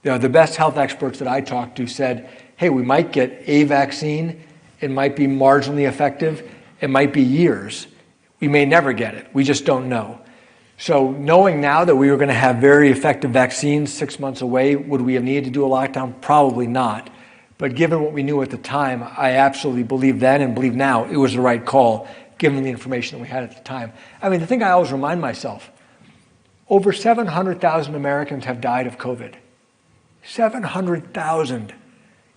[SPEAKER 2] The best health experts that I talked to said, hey, we might get a vaccine. It might be marginally effective. It might be years. We may never get it. We just don't know. So knowing now that we were going to have very effective vaccines 6 months away, would we have needed to do a lockdown? Probably not. But given what we knew at the time, I absolutely believe then and believe now it was the right call, given the information that we had at the time. I mean, the thing I always remind myself, over 700,000 Americans have died of COVID. 700,000.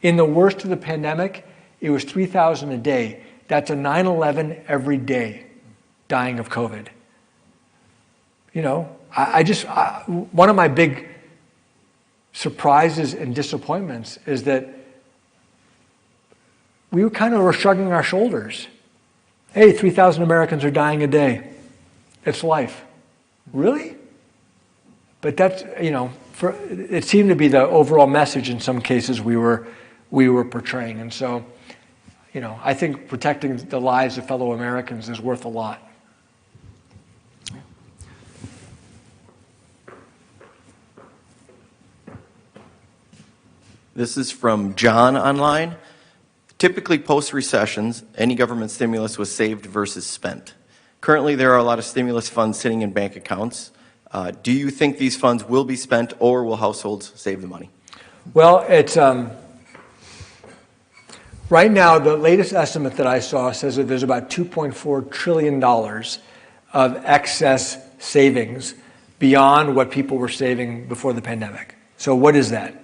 [SPEAKER 2] In the worst of the pandemic, it was 3,000 a day. That's a 9/11 every day dying of COVID. One of my big surprises and disappointments is that we were shrugging our shoulders. Hey, 3,000 Americans are dying a day. It's life. Really? But that's, it seemed to be the overall message in some cases we were portraying. And so, I think protecting the lives of fellow Americans is worth a lot.
[SPEAKER 6] This is from John online. Typically, post-recessions, any government stimulus was saved versus spent. Currently, there are a lot of stimulus funds sitting in bank accounts. Do you think these funds will be spent, or will households save the money?
[SPEAKER 2] Well, it's right now, the latest estimate that I saw says that there's about $2.4 trillion of excess savings beyond what people were saving before the pandemic. So what is that?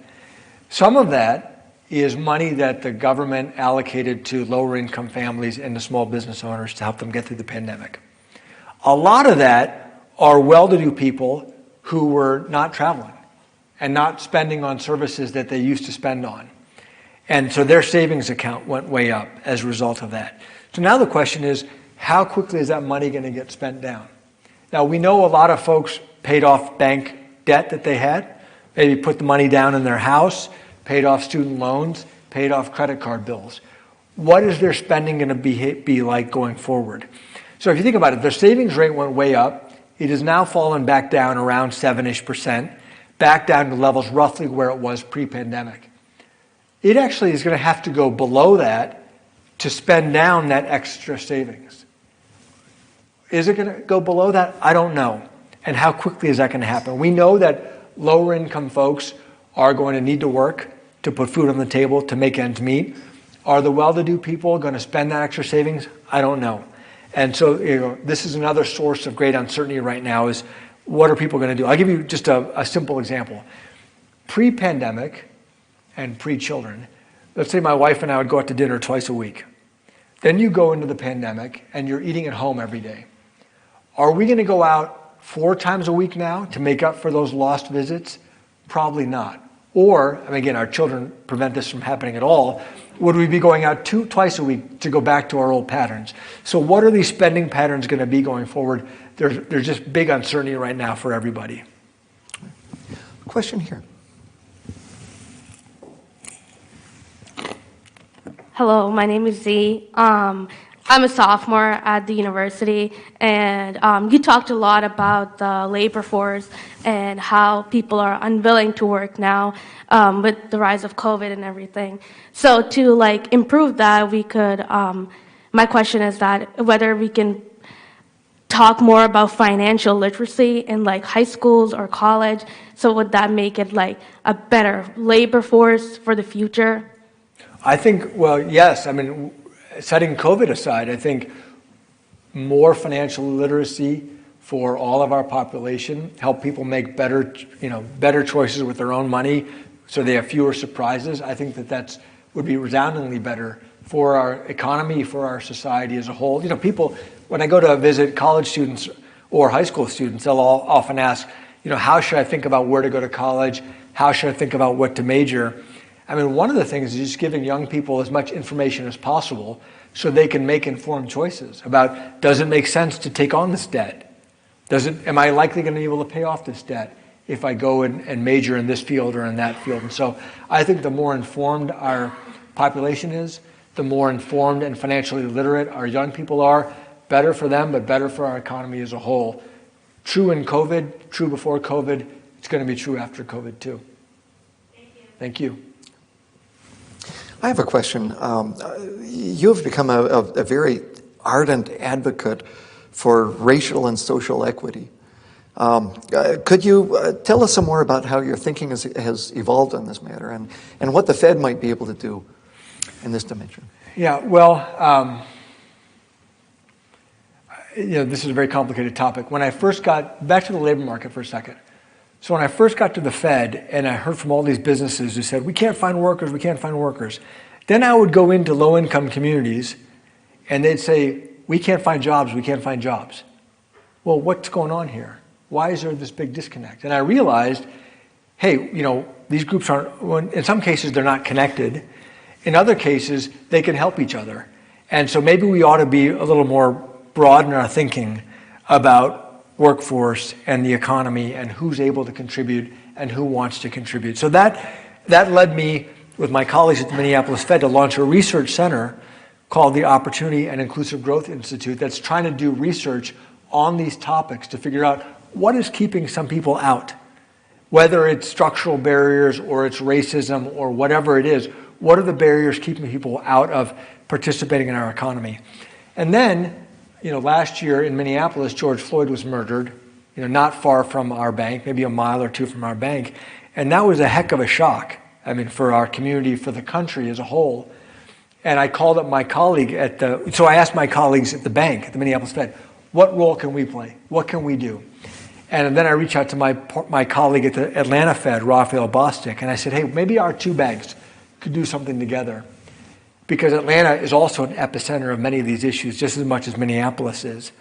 [SPEAKER 2] Some of that is money that the government allocated to lower income families and to small business owners to help them get through the pandemic. A lot of that are well-to-do people who were not traveling and not spending on services that they used to spend on. And so their savings account went way up as a result of that. So now the question is, how quickly is that money going to get spent down? Now, we know a lot of folks paid off bank debt that they had, maybe put the money down in their house, paid off student loans, paid off credit card bills. What is their spending going to be like going forward? So if you think about it, their savings rate went way up. It has now fallen back down around 7-ish%, back down to levels roughly where it was pre-pandemic. It actually is going to have to go below that to spend down that extra savings. Is it going to go below that? I don't know. And how quickly is that going to happen? We know that lower income folks are going to need to work to put food on the table, to make ends meet. Are the well-to-do people going to spend that extra savings? I don't know. And so this is another source of great uncertainty right now is what are people going to do? I'll give you just a simple example. Pre-pandemic and pre-children, let's say my wife and I would go out to dinner twice a week. Then you go into the pandemic and you're eating at home every day. Are we going to go out 4 times a week now to make up for those lost visits? Probably not. Or, again, our children prevent this from happening at all. Would we be going out twice a week to go back to our old patterns? So what are these spending patterns going to be going forward? There's just big uncertainty right now for everybody.
[SPEAKER 1] Question here.
[SPEAKER 13] Hello, my name is Z. I'm a sophomore at the university, and you talked a lot about the labor force and how people are unwilling to work now with the rise of COVID and everything. So to like improve that, we could, my question is that whether we can talk more about financial literacy in like high schools or college. So would that make it like a better labor force for the future?
[SPEAKER 2] I think, well, yes. I mean, setting COVID aside, I think more financial literacy for all of our population, help people make better, better choices with their own money so they have fewer surprises. I think that would be resoundingly better for our economy, for our society as a whole. People, when I go to visit college students or high school students, they'll all often ask, how should I think about where to go to college? How should I think about what to major? I mean, one of the things is just giving young people as much information as possible so they can make informed choices about, does it make sense to take on this debt? Am I likely going to be able to pay off this debt if I go and major in this field or in that field? And so I think the more informed our population is, the more informed and financially literate our young people are, better for them, but better for our economy as a whole. True in COVID, true before COVID, it's going to be true after COVID too. Thank you.
[SPEAKER 1] I have a question. You've become a very ardent advocate for racial and social equity. Could you tell us some more about how your thinking has evolved on this matter and what the Fed might be able to do in this dimension?
[SPEAKER 2] Yeah, well, this is a very complicated topic. When I first got back to the labor market for a second, so when I first got to the Fed and I heard from all these businesses who said, we can't find workers, then I would go into low-income communities and they'd say, we can't find jobs. Well, what's going on here? Why is there this big disconnect? And I realized, hey, these groups aren't, in some cases they're not connected. In other cases, they can help each other. And so maybe we ought to be a little more broad in our thinking about workforce and the economy and who's able to contribute and who wants to contribute. So that led me, with my colleagues at the Minneapolis Fed, to launch a research center called the Opportunity and Inclusive Growth Institute that's trying to do research on these topics to figure out what is keeping some people out, whether it's structural barriers or it's racism or whatever it is. What are the barriers keeping people out of participating in our economy? And then, last year in Minneapolis, George Floyd was murdered, not far from our bank, maybe a mile or two from our bank. And that was a heck of a shock, for our community, for the country as a whole. And I called up my colleague so I asked my colleagues at the bank, at the Minneapolis Fed, what role can we play? What can we do? And then I reached out to my colleague at the Atlanta Fed, Raphael Bostic, and I said, hey, maybe our two banks could do something together. Because Atlanta is also an epicenter of many of these issues, just as much as Minneapolis is.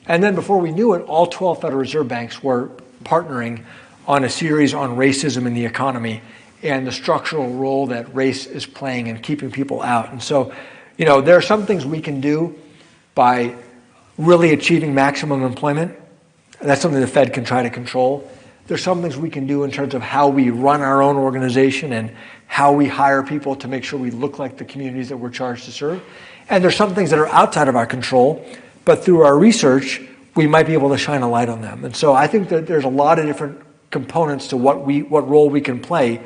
[SPEAKER 2] And then before we knew it, all 12 Federal Reserve banks were partnering on a series on racism in the economy and the structural role that race is playing in keeping people out. And so, there are some things we can do by really achieving maximum employment. That's something the Fed can try to control. There's some things we can do in terms of how we run our own organization and how we hire people to make sure we look like the communities that we're charged to serve. And there's some things that are outside of our control, but through our research, we might be able to shine a light on them. And so I think that there's a lot of different components to what role we can play,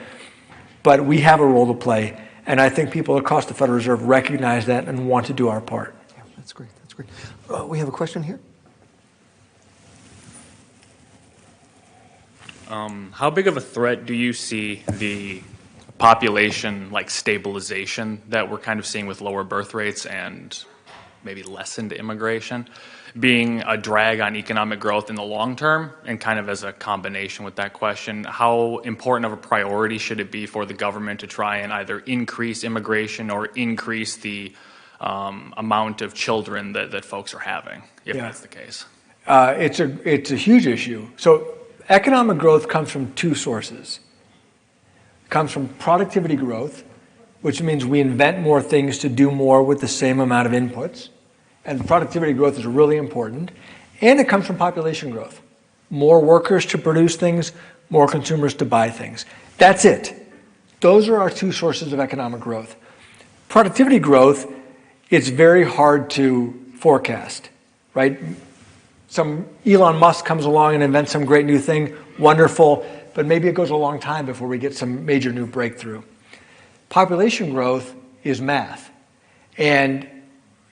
[SPEAKER 2] but we have a role to play. And I think people across the Federal Reserve recognize that and want to do our part.
[SPEAKER 1] Yeah, that's great. We have a question here.
[SPEAKER 14] How big of a threat do you see the population stabilization that we're kind of seeing with lower birth rates and maybe lessened immigration being a drag on economic growth in the long term? And kind of as a combination with that question, how important of a priority should it be for the government to try and either increase immigration or increase the amount of children that folks are having, if that's the case?
[SPEAKER 2] It's a huge issue. So economic growth comes from two sources. It comes from productivity growth, which means we invent more things to do more with the same amount of inputs. And productivity growth is really important. And it comes from population growth. More workers to produce things, more consumers to buy things. That's it. Those are our two sources of economic growth. Productivity growth it's very hard to forecast, right? Some Elon Musk comes along and invents some great new thing, wonderful, but maybe it goes a long time before we get some major new breakthrough. Population growth is math. And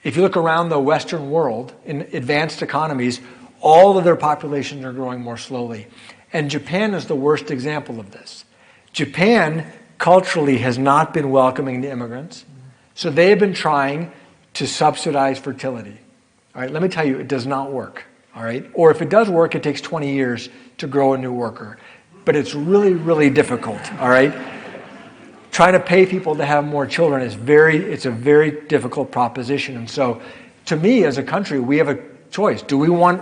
[SPEAKER 2] if you look around the Western world, in advanced economies, all of their populations are growing more slowly. And Japan is the worst example of this. Japan culturally has not been welcoming to immigrants, so they have been trying to subsidize fertility. All right, let me tell you, it does not work. All right, or if it does work, it takes 20 years to grow a new worker. But it's really, really difficult. All right, trying to pay people to have more children is it's a very difficult proposition. And so, to me, as a country, we have a choice. Do we want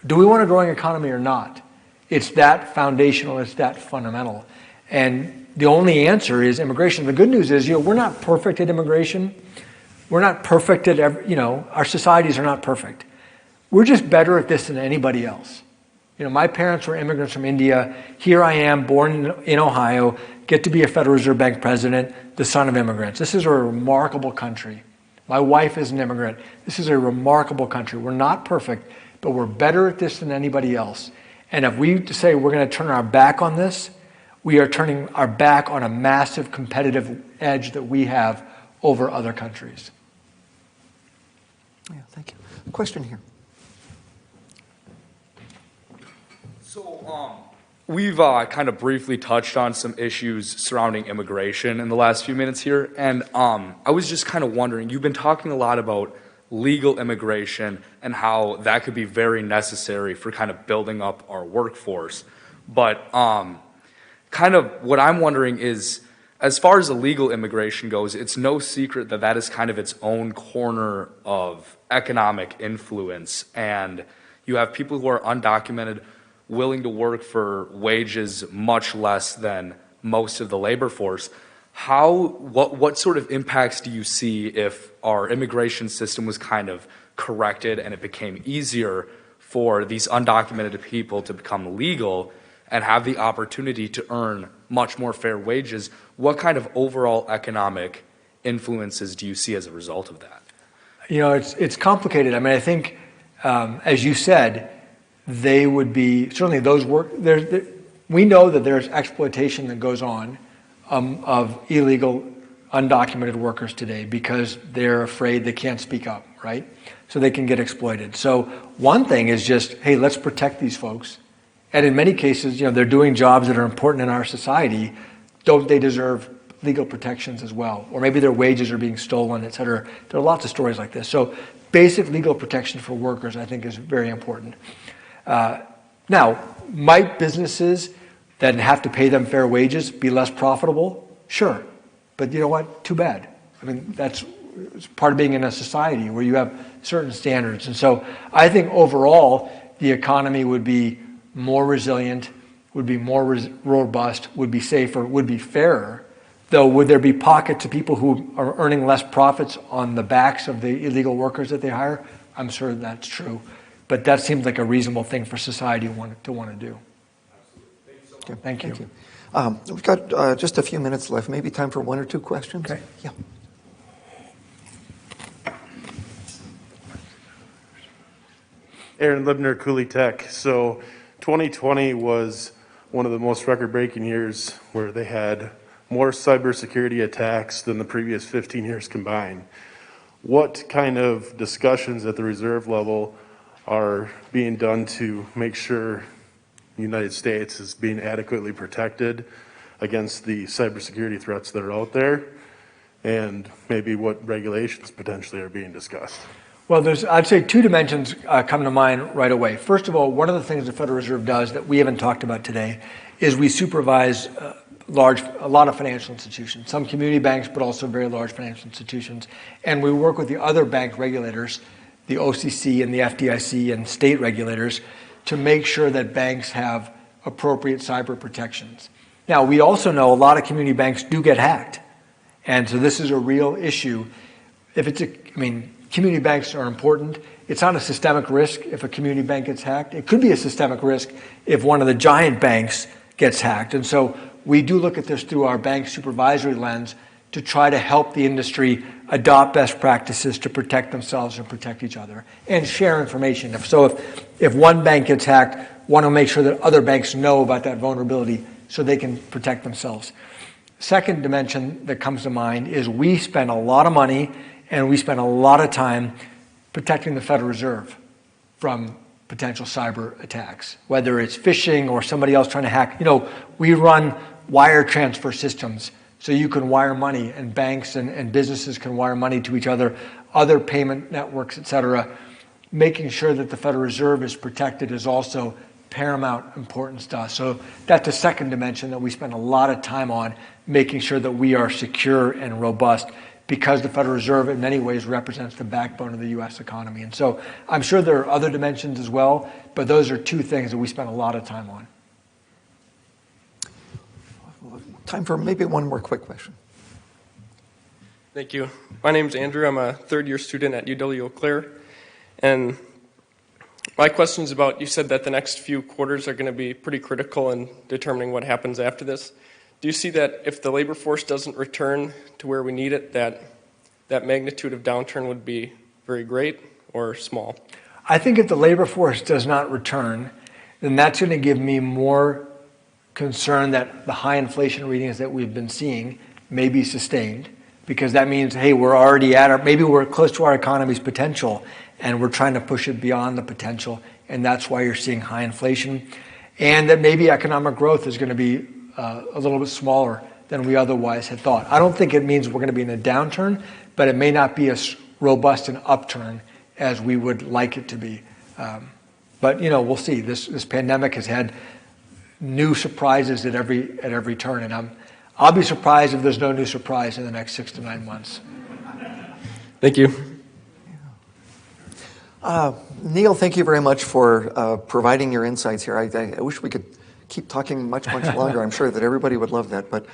[SPEAKER 2] a growing economy or not? It's that foundational. It's that fundamental. And the only answer is immigration. The good news is, we're not perfect at immigration. We're not perfect at our societies are not perfect. We're just better at this than anybody else. My parents were immigrants from India. Here I am, born in Ohio, get to be a Federal Reserve Bank president, the son of immigrants. This is a remarkable country. My wife is an immigrant. This is a remarkable country. We're not perfect, but we're better at this than anybody else. And if we say we're going to turn our back on this, we are turning our back on a massive competitive edge that we have over other countries.
[SPEAKER 1] Yeah, thank you. Question here.
[SPEAKER 15] So we've kind of briefly touched on some issues surrounding immigration in the last few minutes here, and I was just kind of wondering, you've been talking a lot about legal immigration and how that could be very necessary for kind of building up our workforce, but kind of what I'm wondering is, as far as illegal immigration goes, it's no secret that that is kind of its own corner of economic influence, and you have people who are undocumented willing to work for wages much less than most of the labor force. What sort of impacts do you see if our immigration system was kind of corrected and it became easier for these undocumented people to become legal and have the opportunity to earn much more fair wages? What kind of overall economic influences do you see as a result of that?
[SPEAKER 2] It's complicated. I mean, I think, as you said, they would be, certainly those we know that there's exploitation that goes on of illegal, undocumented workers today because they're afraid they can't speak up, right? So they can get exploited. So one thing is just, hey, let's protect these folks. And in many cases, they're doing jobs that are important in our society. Don't they deserve legal protections as well? Or maybe their wages are being stolen, et cetera. There are lots of stories like this. So basic legal protection for workers, I think, is very important. Now, might businesses that have to pay them fair wages be less profitable? Sure. But you know what? Too bad. I mean, that's part of being in a society where you have certain standards. And so I think overall, the economy would be more resilient, would be more robust, would be safer, would be fairer. Though, would there be pockets of people who are earning less profits on the backs of the illegal workers that they hire? I'm sure that's true. But that seems like a reasonable thing for society to want to do.
[SPEAKER 1] Okay,
[SPEAKER 2] thank you.
[SPEAKER 1] We've got just a few minutes left. Maybe time for one or two questions.
[SPEAKER 2] Okay.
[SPEAKER 1] Yeah.
[SPEAKER 16] Aaron Libner, Cooley Tech. So 2020 was one of the most record-breaking years where they had more cybersecurity attacks than the previous 15 years combined. What kind of discussions at the reserve level are being done to make sure the United States is being adequately protected against the cybersecurity threats that are out there, and maybe what regulations potentially are being discussed?
[SPEAKER 2] Well, I'd say two dimensions come to mind right away. First of all, one of the things the Federal Reserve does that we haven't talked about today is we supervise a lot of financial institutions, some community banks, but also very large financial institutions. And we work with the other bank regulators, the OCC and the FDIC and state regulators, to make sure that banks have appropriate cyber protections. Now, we also know a lot of community banks do get hacked. And so this is a real issue. Community banks are important. It's not a systemic risk if a community bank gets hacked. It could be a systemic risk if one of the giant banks gets hacked. And so we do look at this through our bank supervisory lens to try to help the industry adopt best practices to protect themselves and protect each other and share information. If one bank gets hacked, want to make sure that other banks know about that vulnerability so they can protect themselves. Second dimension that comes to mind is we spend a lot of money and we spend a lot of time protecting the Federal Reserve from potential cyber attacks, whether it's phishing or somebody else trying to hack. We run wire transfer systems so you can wire money, and banks and businesses can wire money to each other, other payment networks, et cetera. Making sure that the Federal Reserve is protected is also paramount importance to us. So that's a second dimension that we spend a lot of time on, making sure that we are secure and robust, because the Federal Reserve in many ways represents the backbone of the U.S. economy. And so I'm sure there are other dimensions as well, but those are two things that we spend a lot of time on.
[SPEAKER 1] Time for maybe one more quick question.
[SPEAKER 17] Thank you. My name's Andrew. I'm a third-year student at UW-Eau Claire. And my question is about, you said that the next few quarters are going to be pretty critical in determining what happens after this. Do you see that if the labor force doesn't return to where we need it, that magnitude of downturn would be very great or small?
[SPEAKER 2] I think if the labor force does not return, then that's going to give me more concern that the high inflation readings that we've been seeing may be sustained, because that means, hey, we're already maybe we're close to our economy's potential and we're trying to push it beyond the potential, and that's why you're seeing high inflation. And that maybe economic growth is going to be a little bit smaller than we otherwise had thought. I don't think it means we're going to be in a downturn, but it may not be as robust an upturn as we would like it to be. But we'll see. This pandemic has had new surprises at every turn, and I'll be surprised if there's no new surprise in the next 6 to 9 months.
[SPEAKER 17] Thank you.
[SPEAKER 1] Neel, thank you very much for providing your insights here. I wish we could keep talking much longer. I'm sure that everybody would love that, but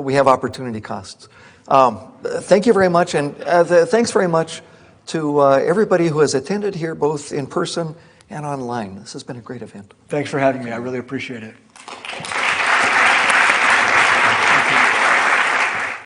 [SPEAKER 1] we have opportunity costs. Thank you very much, and thanks very much to everybody who has attended here, both in person and online. This has been a great event.
[SPEAKER 2] Thanks for having me. I really appreciate it.